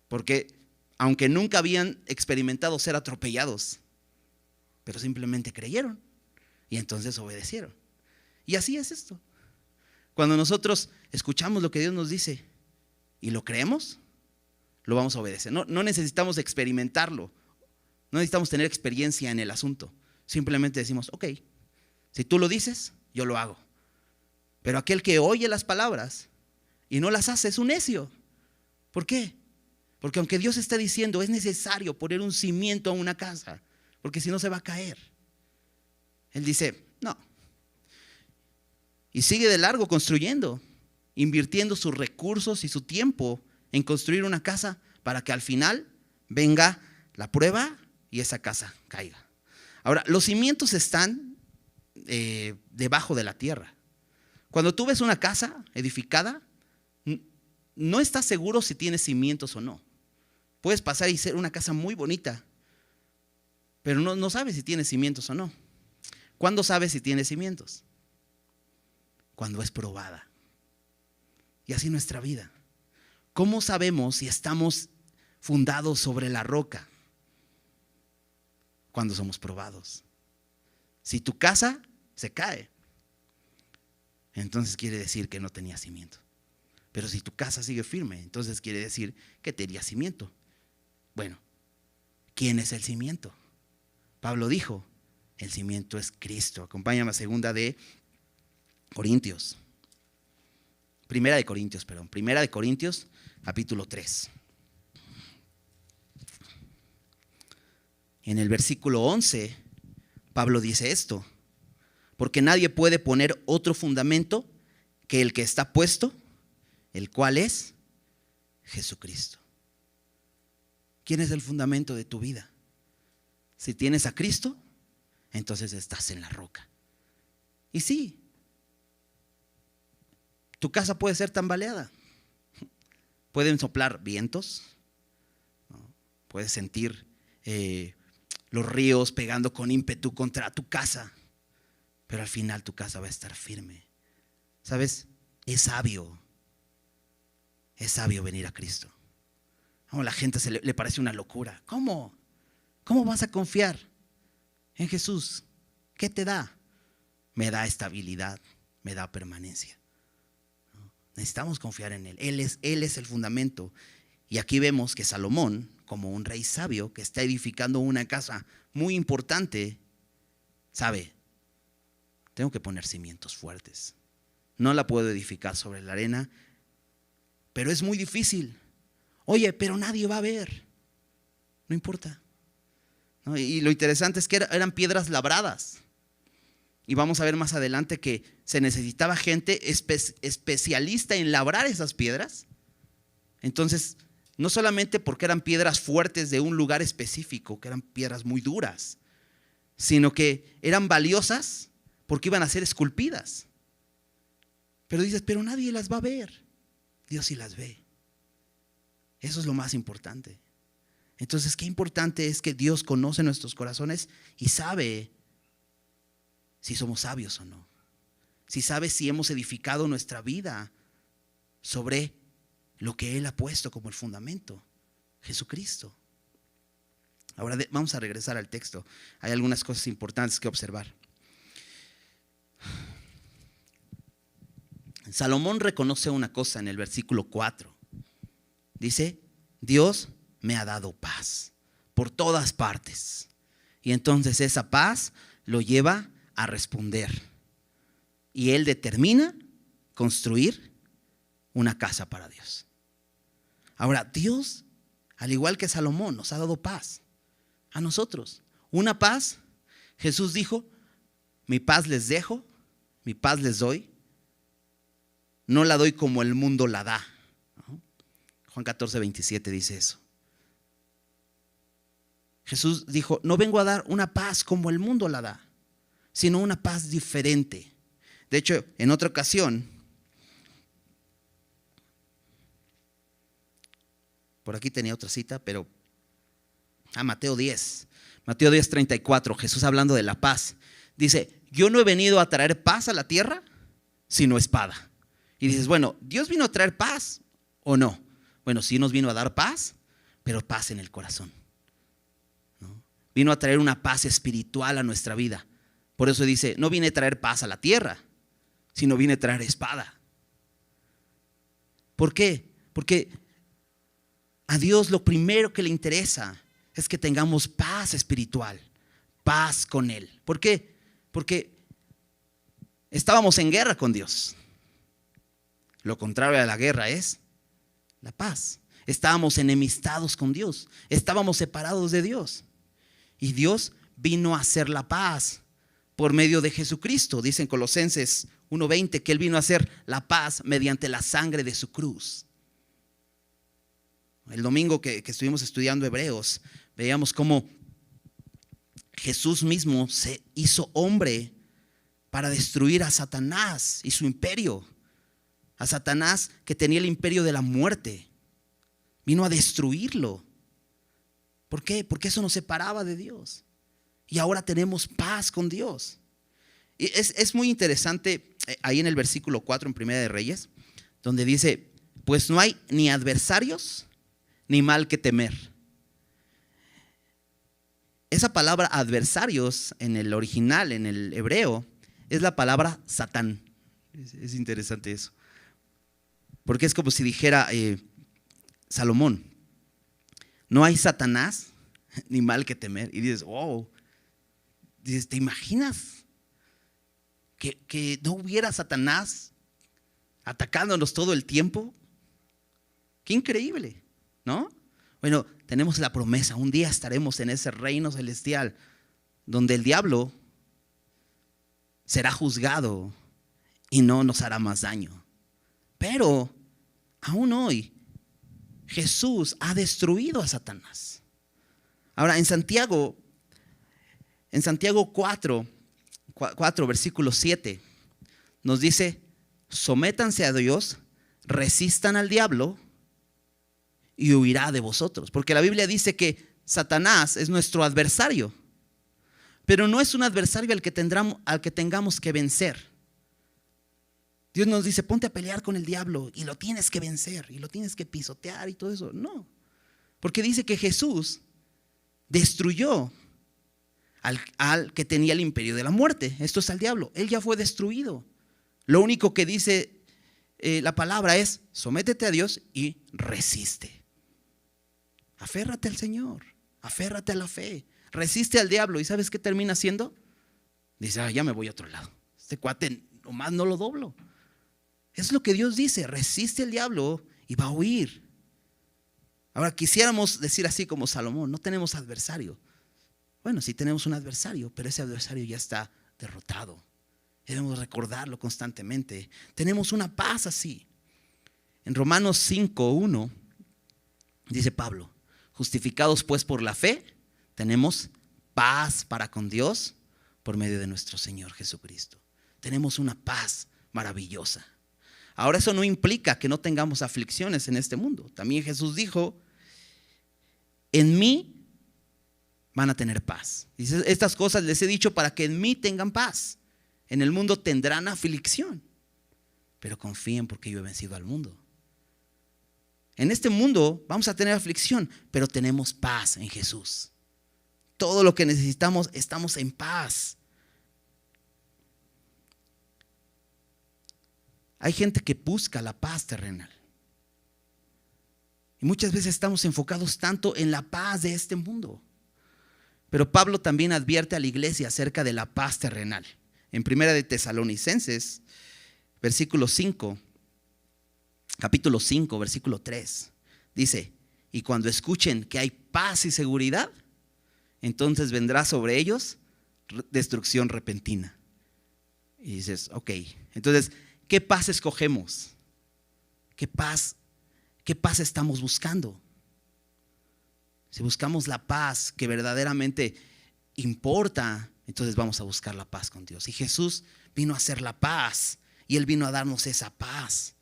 Porque aunque nunca habían experimentado ser atropellados, pero simplemente creyeron y entonces obedecieron. Y así es esto. Cuando nosotros escuchamos lo que Dios nos dice y lo creemos, lo vamos a obedecer. No necesitamos experimentarlo, no necesitamos tener experiencia en el asunto. Simplemente decimos: ok, si tú lo dices, yo lo hago. Pero aquel que oye las palabras y no las hace es un necio. ¿Por qué? Porque aunque Dios está diciendo es necesario poner un cimiento a una casa, porque si no se va a caer, Él dice: no. Y sigue de largo construyendo, invirtiendo sus recursos y su tiempo en construir una casa para que al final venga la prueba y esa casa caiga. Ahora, los cimientos están debajo de la tierra. Cuando tú ves una casa edificada, no estás seguro si tiene cimientos o no. Puedes pasar y ser una casa muy bonita, pero no sabes si tiene cimientos o no. ¿Cuándo sabes si tiene cimientos? Cuando es probada. Y así nuestra vida. ¿Cómo sabemos si estamos fundados sobre la roca? Cuando somos probados. Si tu casa se cae, entonces quiere decir que no tenía cimiento. Pero si tu casa sigue firme, entonces quiere decir que tenía cimiento. Bueno, ¿quién es el cimiento? Pablo dijo: el cimiento es Cristo. Acompáñame a Primera de Corintios, capítulo 3. En el versículo 11, Pablo dice esto: porque nadie puede poner otro fundamento que el que está puesto, el cual es Jesucristo. ¿Quién es el fundamento de tu vida? Si tienes a Cristo, entonces estás en la roca. Y sí, tu casa puede ser tambaleada. Pueden soplar vientos, ¿no? Puedes sentir los ríos pegando con ímpetu contra tu casa, pero al final tu casa va a estar firme. ¿Sabes? Es sabio venir a Cristo. A la gente le parece una locura. ¿Cómo vas a confiar en Jesús? ¿Qué te da? Me da estabilidad, me da permanencia. Necesitamos confiar en Él. Él es el fundamento. Y aquí vemos que Salomón, como un rey sabio que está edificando una casa muy importante, sabe, tengo que poner cimientos fuertes. No la puedo edificar sobre la arena, pero es muy difícil. Oye, pero nadie va a ver. No importa, ¿no? Y lo interesante es que eran piedras labradas. Y vamos a ver más adelante que se necesitaba gente especialista en labrar esas piedras. Entonces, no solamente porque eran piedras fuertes de un lugar específico, que eran piedras muy duras, sino que eran valiosas porque iban a ser esculpidas. Pero dices, pero nadie las va a ver. Dios sí las ve. Eso es lo más importante. Entonces, qué importante es que Dios conoce nuestros corazones y sabe si somos sabios o no. Si sabe si hemos edificado nuestra vida sobre lo que Él ha puesto como el fundamento, Jesucristo. Ahora vamos a regresar al texto. Hay algunas cosas importantes que observar. Salomón reconoce una cosa en el versículo 4. Dice, Dios me ha dado paz por todas partes. Y entonces esa paz lo lleva a responder. Y él determina construir una casa para Dios. Ahora, Dios, al igual que Salomón, nos ha dado paz a nosotros. Una paz, Jesús dijo, mi paz les dejo, mi paz les doy. No la doy como el mundo la da, ¿no? Juan 14:27 dice eso. Jesús dijo, no vengo a dar una paz como el mundo la da, sino una paz diferente. De hecho, en otra ocasión, por aquí tenía otra cita, pero Mateo 10:34, Jesús hablando de la paz, dice, yo no he venido a traer paz a la tierra, sino espada. Y dices, bueno, ¿Dios vino a traer paz o no? Bueno, sí nos vino a dar paz, pero paz en el corazón, ¿no? Vino a traer una paz espiritual a nuestra vida. Por eso dice, no vine a traer paz a la tierra, sino vine a traer espada. ¿Por qué? Porque a Dios lo primero que le interesa es que tengamos paz espiritual, paz con Él. ¿Por qué? Porque estábamos en guerra con Dios. Lo contrario a la guerra es la paz. Estábamos enemistados con Dios, estábamos separados de Dios. Y Dios vino a hacer la paz por medio de Jesucristo. Dice en Colosenses 1:20 que Él vino a hacer la paz mediante la sangre de su cruz. El domingo que estuvimos estudiando Hebreos, veíamos cómo Jesús mismo se hizo hombre para destruir a Satanás y su imperio. A Satanás, que tenía el imperio de la muerte, vino a destruirlo. ¿Por qué? Porque eso nos separaba de Dios. Y ahora tenemos paz con Dios. Y es muy interesante ahí en el versículo 4 en Primera de Reyes, donde dice, pues no hay ni adversarios ni mal que temer. Esa palabra adversarios en el original, en el hebreo, es la palabra Satán. Es interesante eso. Porque es como si dijera Salomón, no hay Satanás ni mal que temer. Y dices, wow, dices, ¿te imaginas que no hubiera Satanás atacándonos todo el tiempo? Qué increíble, ¿no? Bueno, tenemos la promesa, un día estaremos en ese reino celestial donde el diablo será juzgado y no nos hará más daño. Pero aún hoy Jesús ha destruido a Satanás. Ahora en Santiago 4 versículo 7 nos dice, sométanse a Dios, resistan al diablo y huirá de vosotros. Porque la Biblia dice que Satanás es nuestro adversario, pero no es un adversario al que tengamos que vencer. Dios nos dice, ponte a pelear con el diablo y lo tienes que vencer y lo tienes que pisotear y todo eso. No, porque dice que Jesús destruyó al que tenía el imperio de la muerte. Esto es al diablo. Él ya fue destruido. Lo único que dice la palabra es, sométete a Dios y resiste. Aférrate al Señor, aférrate a la fe, resiste al diablo. ¿Y sabes qué termina haciendo? Dice, ya me voy a otro lado. Este cuate nomás no lo doblo. Es lo que Dios dice, resiste al diablo y va a huir. Ahora quisiéramos decir así como Salomón, no tenemos adversario. Bueno, sí tenemos un adversario, pero ese adversario ya está derrotado. Debemos recordarlo constantemente. Tenemos una paz así. En Romanos 5:1 dice Pablo, justificados pues por la fe, tenemos paz para con Dios por medio de nuestro Señor Jesucristo. Tenemos una paz maravillosa. Ahora eso no implica que no tengamos aflicciones en este mundo. También Jesús dijo, en mí van a tener paz. Dice, estas cosas les he dicho para que en mí tengan paz. En el mundo tendrán aflicción, pero confíen porque yo he vencido al mundo. En este mundo vamos a tener aflicción, pero tenemos paz en Jesús. Todo lo que necesitamos, estamos en paz. Hay gente que busca la paz terrenal. Y muchas veces estamos enfocados tanto en la paz de este mundo. Pero Pablo también advierte a la iglesia acerca de la paz terrenal. En Primera de Tesalonicenses, capítulo 5, versículo 3, dice, y cuando escuchen que hay paz y seguridad, entonces vendrá sobre ellos destrucción repentina. Y dices, ok, entonces, ¿qué paz escogemos? ¿Qué paz estamos buscando? Si buscamos la paz que verdaderamente importa, entonces vamos a buscar la paz con Dios. Y Jesús vino a hacer la paz y Él vino a darnos esa paz.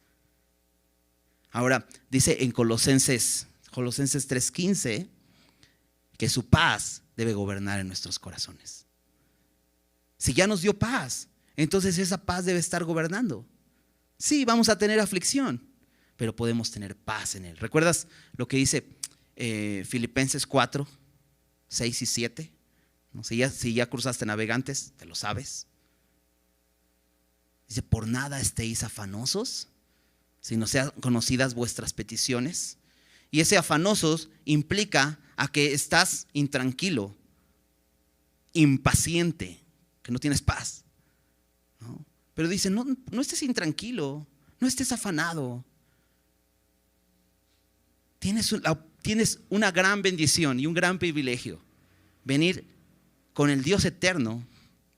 Ahora dice en Colosenses 3:15 que su paz debe gobernar en nuestros corazones. Si ya nos dio paz, entonces esa paz debe estar gobernando. Sí, vamos a tener aflicción, pero podemos tener paz en Él. ¿Recuerdas lo que dice Filipenses 4:6 y 7? ¿No? Si ya cruzaste navegantes, te lo sabes. Dice, por nada estéis afanosos, sino sean conocidas vuestras peticiones. Y ese afanosos implica a que estás intranquilo, impaciente, que no tienes paz, ¿no? Pero dice, no estés intranquilo, no estés afanado. Tienes una gran bendición y un gran privilegio. Venir con el Dios eterno,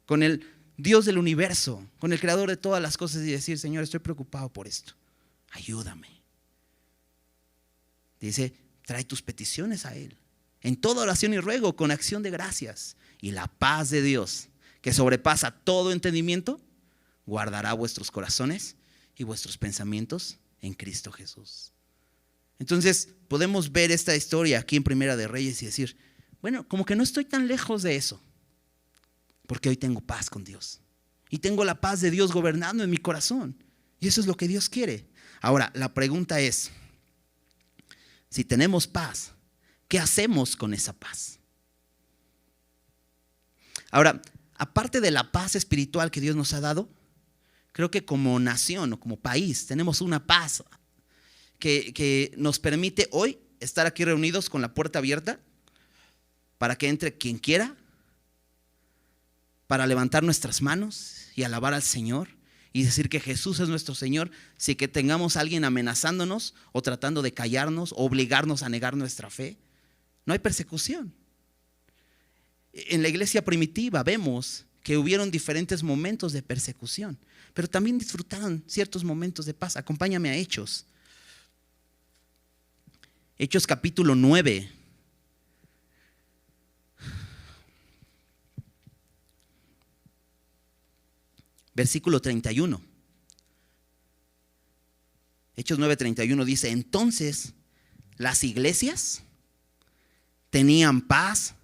con el Dios del universo, con el creador de todas las cosas y decir, Señor, estoy preocupado por esto. Ayúdame. Dice, trae tus peticiones a Él. En toda oración y ruego, con acción de gracias. Y la paz de Dios, que sobrepasa todo entendimiento, guardará vuestros corazones y vuestros pensamientos en Cristo Jesús. Entonces podemos ver esta historia aquí en Primera de Reyes y decir, bueno, como que no estoy tan lejos de eso, porque hoy tengo paz con Dios y tengo la paz de Dios gobernando en mi corazón, y eso es lo que Dios quiere. Ahora, la pregunta es, si tenemos paz, ¿qué hacemos con esa paz? Ahora, aparte de la paz espiritual que Dios nos ha dado, creo que como nación o como país tenemos una paz que nos permite hoy estar aquí reunidos con la puerta abierta para que entre quien quiera, para levantar nuestras manos y alabar al Señor y decir que Jesús es nuestro Señor, sin que tengamos a alguien amenazándonos o tratando de callarnos o obligarnos a negar nuestra fe. No hay persecución. En la iglesia primitiva vemos que hubieron diferentes momentos de persecución, pero también disfrutaron ciertos momentos de paz. Acompáñame a Hechos. Hechos capítulo 9. Versículo 31. Hechos 9:31 dice: entonces las iglesias tenían paz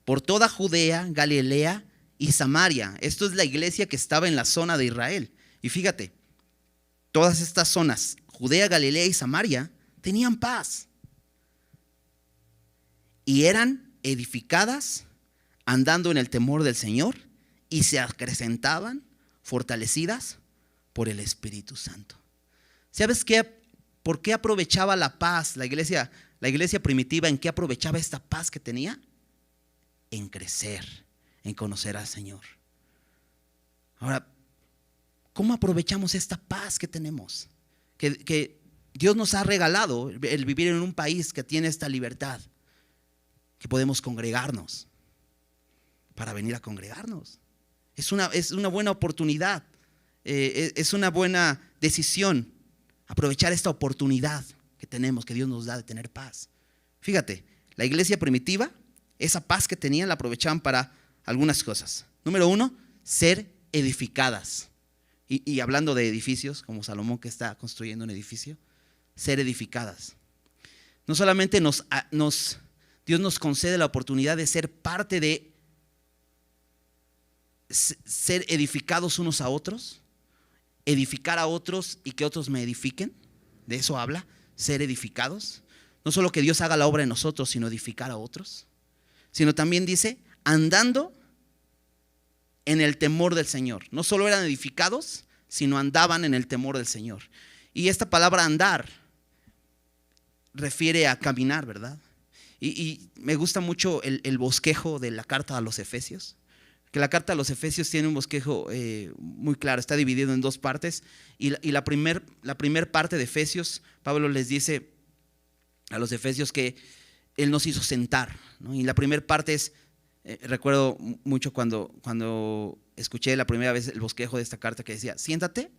por toda Judea, Galilea y Samaria. Esto es la iglesia que estaba en la zona de Israel. Y fíjate, todas estas zonas, Judea, Galilea y Samaria, tenían paz. Y eran edificadas andando en el temor del Señor, y se acrecentaban, fortalecidas por el Espíritu Santo. ¿Sabes qué? ¿Por qué aprovechaba la paz la iglesia primitiva? ¿En qué aprovechaba esta paz que tenía? En crecer, en conocer al Señor. Ahora, ¿cómo aprovechamos esta paz que tenemos? Que Dios nos ha regalado el vivir en un país que tiene esta libertad, que podemos congregarnos, para venir a congregarnos. Es una buena oportunidad, es una buena decisión aprovechar esta oportunidad que tenemos, que Dios nos da de tener paz. Fíjate, la iglesia primitiva, esa paz que tenían la aprovechaban para algunas cosas. Número 1, ser edificadas. Y hablando de edificios, como Salomón que está construyendo un edificio, ser edificadas. No solamente Dios nos concede la oportunidad de ser parte de ser edificados unos a otros, edificar a otros y que otros me edifiquen. De eso habla, ser edificados. No solo que Dios haga la obra en nosotros, sino edificar a otros. Sino también dice, andando en el temor del Señor. No solo eran edificados, sino andaban en el temor del Señor. Y esta palabra andar refiere a caminar, ¿verdad? Y me gusta mucho el bosquejo de la carta a los Efesios. Que la carta a los Efesios tiene un bosquejo muy claro, está dividido en dos partes. Y la primer parte de Efesios, Pablo les dice a los Efesios que Él nos hizo sentar, ¿no? Y la primera parte es, recuerdo mucho cuando escuché la primera vez el bosquejo de esta carta que decía: siéntate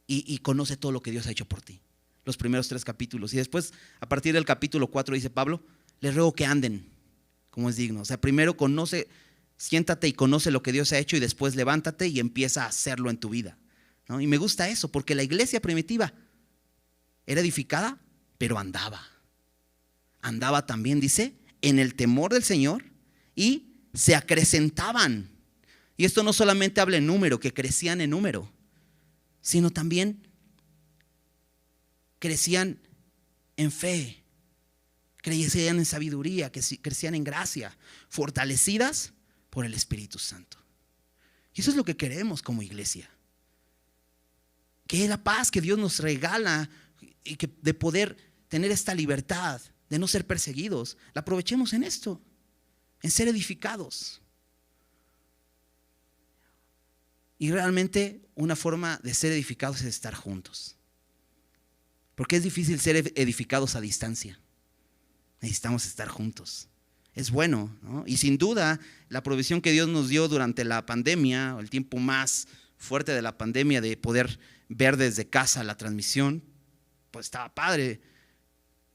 y conoce todo lo que Dios ha hecho por ti. Los primeros 3 capítulos. Y después, a partir del capítulo 4, dice Pablo: les ruego que anden como es digno. O sea, primero siéntate y conoce lo que Dios ha hecho, y después levántate y empieza a hacerlo en tu vida, ¿no? Y me gusta eso, porque la iglesia primitiva era edificada, pero andaba también, dice, en el temor del Señor, y se acrecentaban. Y esto no solamente habla en número, que crecían en número, sino también crecían en fe, crecían en sabiduría, crecían en gracia, fortalecidas por el Espíritu Santo. Y eso es lo que queremos como iglesia, que la paz que Dios nos regala y que de poder tener esta libertad de no ser perseguidos, la aprovechemos en esto, en ser edificados. Y realmente una forma de ser edificados es estar juntos, porque es difícil ser edificados a distancia. Necesitamos estar juntos. Es bueno, ¿no? Y sin duda la provisión que Dios nos dio durante la pandemia, o el tiempo más fuerte de la pandemia, de poder ver desde casa la transmisión, pues estaba padre.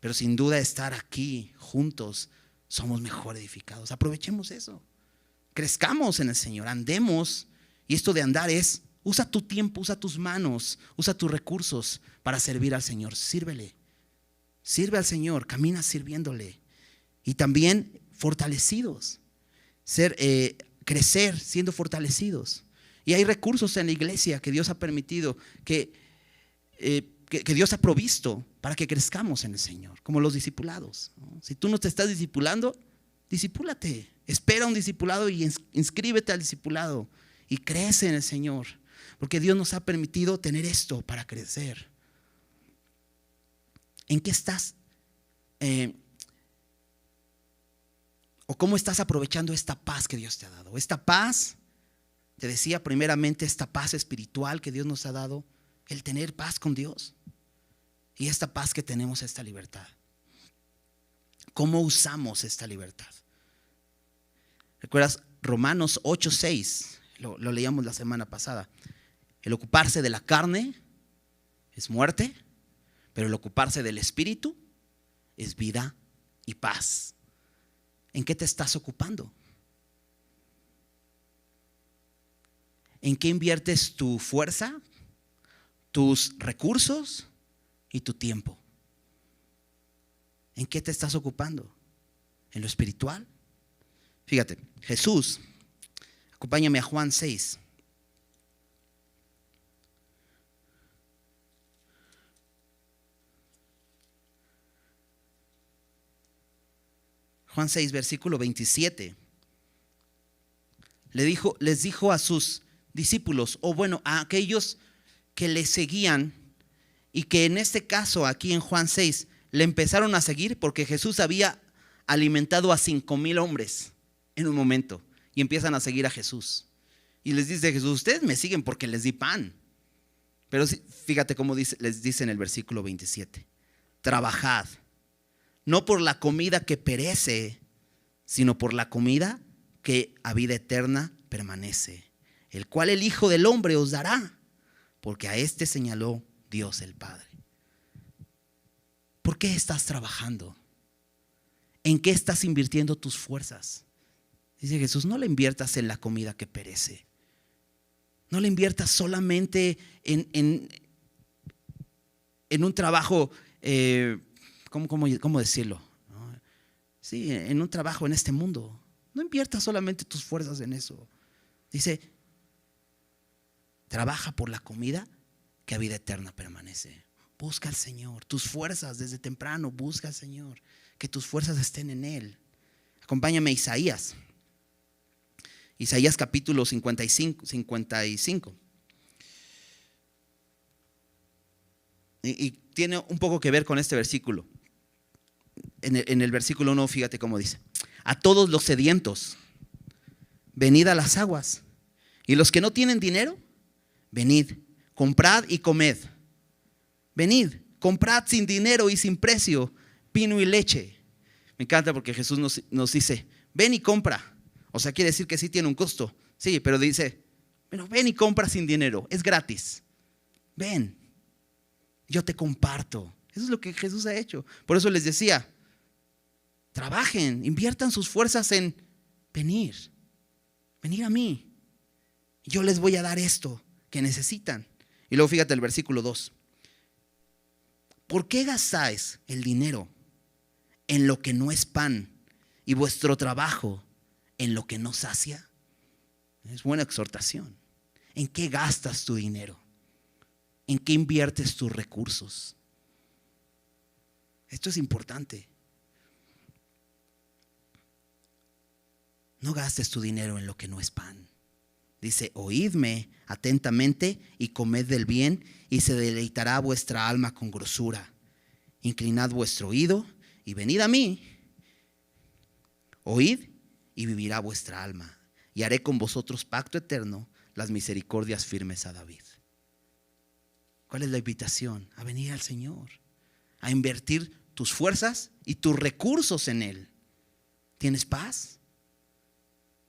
Pero sin duda estar aquí juntos somos mejor edificados. Aprovechemos eso, crezcamos en el Señor, andemos. Y esto de andar es: usa tu tiempo, usa tus manos, usa tus recursos para servir al Señor. Sírvele, sirve al Señor, camina sirviéndole. Y también fortalecidos, crecer siendo fortalecidos. Y hay recursos en la iglesia que Dios ha permitido, que Dios ha provisto para que crezcamos en el Señor, como los discipulados, ¿no? Si tú no te estás discipulando, discipúlate, espera un discipulado y inscríbete al discipulado y crece en el Señor, porque Dios nos ha permitido tener esto para crecer. ¿En qué estás? ¿O cómo estás aprovechando esta paz que Dios te ha dado? Esta paz, te decía, primeramente esta paz espiritual que Dios nos ha dado, el tener paz con Dios, y esta paz que tenemos, esta libertad. ¿Cómo usamos esta libertad? ¿Recuerdas Romanos 8:6? Lo leíamos la semana pasada. El ocuparse de la carne es muerte, pero el ocuparse del espíritu es vida y paz. ¿En qué te estás ocupando? ¿En qué inviertes tu fuerza, tus recursos, y tu tiempo. ¿En qué te estás ocupando? ¿En lo espiritual? Fíjate, Jesús, acompáñame a Juan 6. Juan 6, versículo 27. Les dijo a sus discípulos, o bueno, a aquellos que le seguían, y que en este caso aquí en Juan 6 le empezaron a seguir porque Jesús había alimentado a 5,000 hombres en un momento, y empiezan a seguir a Jesús. Y les dice Jesús, ustedes me siguen porque les di pan. Pero fíjate cómo les dice en el versículo 27, trabajad, no por la comida que perece, sino por la comida que a vida eterna permanece, el cual el Hijo del Hombre os dará, porque a este señaló Dios el Padre. ¿Por qué estás trabajando? ¿En qué estás invirtiendo tus fuerzas? Dice Jesús, no le inviertas en la comida que perece. No le inviertas solamente en un trabajo, ¿cómo decirlo? Sí, en un trabajo en este mundo. No inviertas solamente tus fuerzas en eso. Dice, trabaja por la comida que a vida eterna permanece. Busca al Señor. Tus fuerzas desde temprano, busca al Señor. Que tus fuerzas estén en Él. Acompáñame a Isaías. Isaías capítulo 55. Y tiene un poco que ver con este versículo. En el versículo 1, fíjate cómo dice: a todos los sedientos, venid a las aguas, y los que no tienen dinero, venid, comprad y comed. Venid, comprad sin dinero y sin precio vino y leche. Me encanta porque Jesús nos dice, ven y compra. O sea, quiere decir que sí tiene un costo. Sí, pero dice, bueno, ven y compra sin dinero, es gratis. Ven, yo te comparto. Eso es lo que Jesús ha hecho. Por eso les decía, trabajen, inviertan sus fuerzas en venir a mí. Yo les voy a dar esto que necesitan. Y luego fíjate el versículo 2. ¿Por qué gastáis el dinero en lo que no es pan y vuestro trabajo en lo que no sacia? Es buena exhortación. ¿En qué gastas tu dinero? ¿En qué inviertes tus recursos? Esto es importante. No gastes tu dinero en lo que no es pan. Dice, oídme atentamente y comed del bien, y se deleitará vuestra alma con grosura. Inclinad vuestro oído y venid a mí. Oíd y vivirá vuestra alma, y haré con vosotros pacto eterno, las misericordias firmes a David. ¿Cuál es la invitación? A venir al Señor, a invertir tus fuerzas y tus recursos en Él. ¿Tienes paz?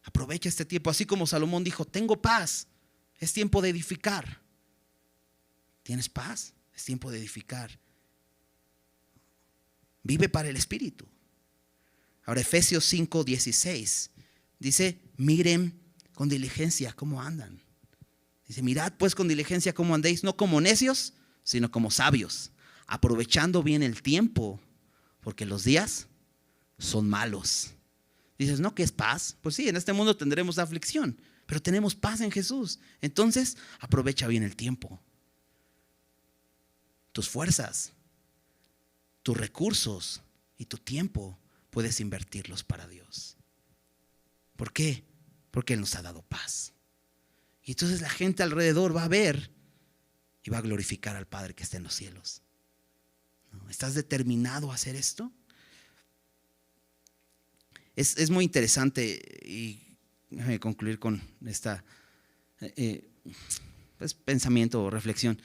Aprovecha este tiempo, así como Salomón dijo, tengo paz, es tiempo de edificar. ¿Tienes paz? Es tiempo de edificar. Vive para el Espíritu. Ahora Efesios 5:16 dice, miren con diligencia cómo andan. Dice, mirad pues con diligencia cómo andéis, no como necios, sino como sabios, aprovechando bien el tiempo, porque los días son malos. Dices, ¿no? ¿Qué es paz? Pues sí, en este mundo tendremos aflicción, pero tenemos paz en Jesús. Entonces, aprovecha bien el tiempo. Tus fuerzas, tus recursos y tu tiempo puedes invertirlos para Dios. ¿Por qué? Porque Él nos ha dado paz. Y entonces la gente alrededor va a ver y va a glorificar al Padre que está en los cielos. ¿Estás determinado a hacer esto? Es muy interesante, y déjame concluir con esta pensamiento o reflexión.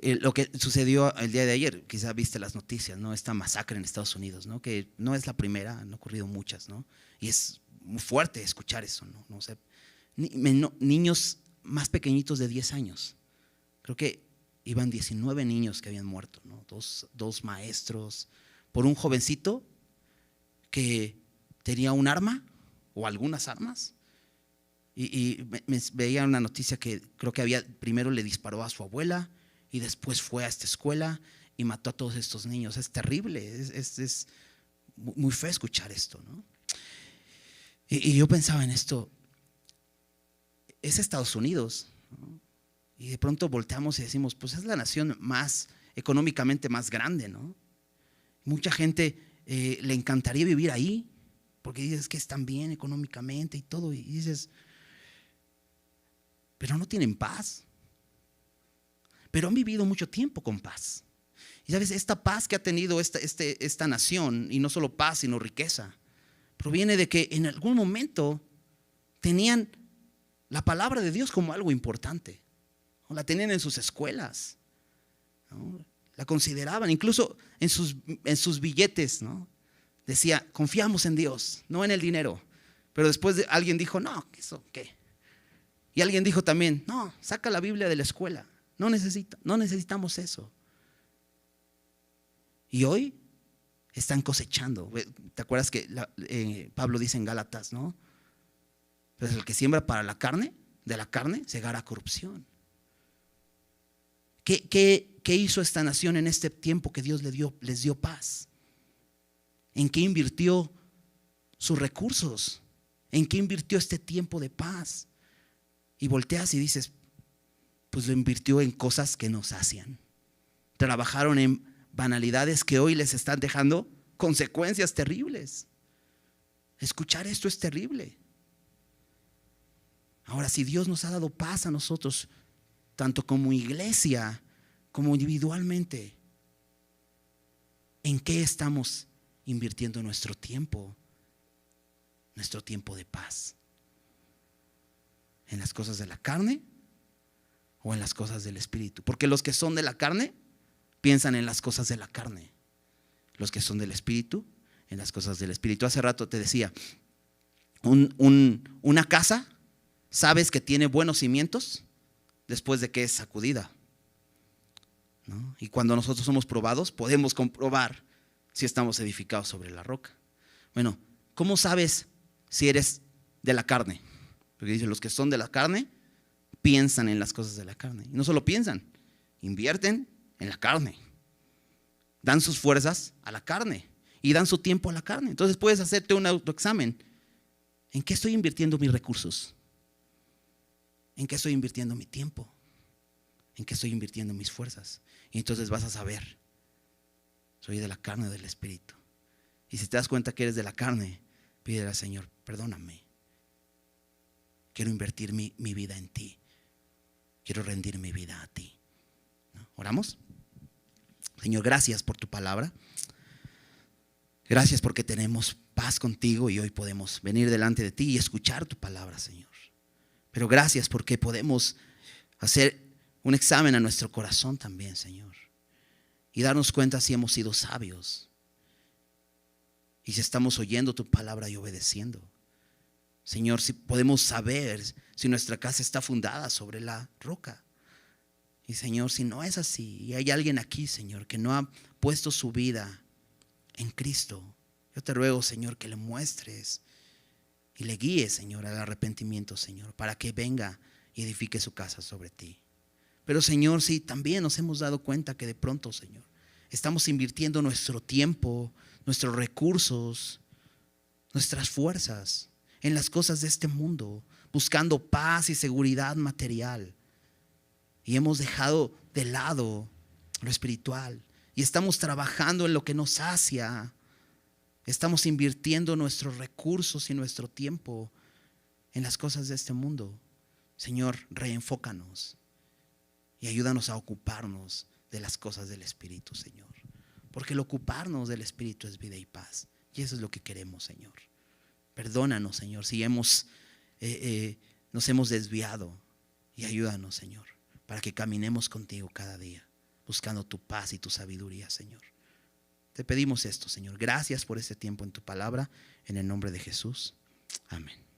Lo que sucedió el día de ayer, quizá viste las noticias, ¿no? Esta masacre en Estados Unidos, ¿no? Que no es la primera, han ocurrido muchas, ¿no? Y es muy fuerte escuchar eso, ¿no? No sé, niños más pequeñitos de 10 años. Creo que iban 19 niños que habían muerto, ¿no? Dos maestros, por un jovencito que tenía un arma o algunas armas. Y veía una noticia que creo que primero le disparó a su abuela y después fue a esta escuela y mató a todos estos niños. Es terrible, es muy feo escuchar esto, ¿no? Y yo pensaba en esto, es Estados Unidos, ¿no? Y de pronto volteamos y decimos, pues es la nación más económicamente más grande, ¿no? Mucha gente le encantaría vivir ahí, porque dices que están bien económicamente y todo, y dices, pero no tienen paz. Pero han vivido mucho tiempo con paz. Y sabes, esta paz que ha tenido esta nación, y no solo paz, sino riqueza, proviene de que en algún momento tenían la palabra de Dios como algo importante. La tenían en sus escuelas, ¿no? La consideraban, incluso en sus billetes, ¿no? Decía, confiamos en Dios, no en el dinero. Pero después alguien dijo, no, ¿eso qué? Y alguien dijo también, no, saca la Biblia de la escuela, no necesitamos eso. Y hoy están cosechando. ¿Te acuerdas que Pablo dice en Gálatas, ¿no? Pues el que siembra para la carne, de la carne segará corrupción. ¿Qué hizo esta nación en este tiempo que Dios les dio paz? ¿En qué invirtió sus recursos? ¿En qué invirtió este tiempo de paz? Y volteas y dices, pues lo invirtió en cosas que nos sacian. Trabajaron en banalidades que hoy les están dejando consecuencias terribles. Escuchar esto es terrible. Ahora, si Dios nos ha dado paz a nosotros, tanto como iglesia, como individualmente, ¿en qué estamos invirtiendo nuestro tiempo de paz? ¿En las cosas de la carne o en las cosas del espíritu? Porque los que son de la carne piensan en las cosas de la carne, los que son del espíritu en las cosas del espíritu. Hace rato te decía, una casa, sabes que tiene buenos cimientos después de que es sacudida, ¿no? Y cuando nosotros somos probados, podemos comprobar si estamos edificados sobre la roca. Bueno, ¿cómo sabes si eres de la carne? Porque dice, los que son de la carne piensan en las cosas de la carne. Y no solo piensan, invierten en la carne. Dan sus fuerzas a la carne y dan su tiempo a la carne. Entonces puedes hacerte un autoexamen. ¿En qué estoy invirtiendo mis recursos? ¿En qué estoy invirtiendo mi tiempo? ¿En qué estoy invirtiendo mis fuerzas? Y entonces vas a saber, soy de la carne o del espíritu. Y si te das cuenta que eres de la carne, pídele al Señor, perdóname. Quiero invertir mi vida en ti. Quiero rendir mi vida a ti, ¿no? ¿Oramos? Señor, gracias por tu palabra. Gracias porque tenemos paz contigo y hoy podemos venir delante de ti y escuchar tu palabra, Señor. Pero gracias porque podemos hacer un examen a nuestro corazón también, Señor, y darnos cuenta si hemos sido sabios y si estamos oyendo tu palabra y obedeciendo. Señor, si podemos saber si nuestra casa está fundada sobre la roca. Y Señor, si no es así y hay alguien aquí, Señor, que no ha puesto su vida en Cristo, yo te ruego, Señor, que le muestres y le guíes, Señor, al arrepentimiento, Señor, para que venga y edifique su casa sobre ti. Pero Señor, sí, también nos hemos dado cuenta que de pronto, Señor, estamos invirtiendo nuestro tiempo, nuestros recursos, nuestras fuerzas en las cosas de este mundo, buscando paz y seguridad material. Y hemos dejado de lado lo espiritual y estamos trabajando en lo que nos sacia. Estamos invirtiendo nuestros recursos y nuestro tiempo en las cosas de este mundo. Señor, reenfócanos y ayúdanos a ocuparnos de las cosas del Espíritu, Señor. Porque el ocuparnos del Espíritu es vida y paz. Y eso es lo que queremos, Señor. Perdónanos, Señor, si nos hemos desviado. Y ayúdanos, Señor, para que caminemos contigo cada día, buscando tu paz y tu sabiduría, Señor. Te pedimos esto, Señor. Gracias por este tiempo en tu palabra. En el nombre de Jesús. Amén.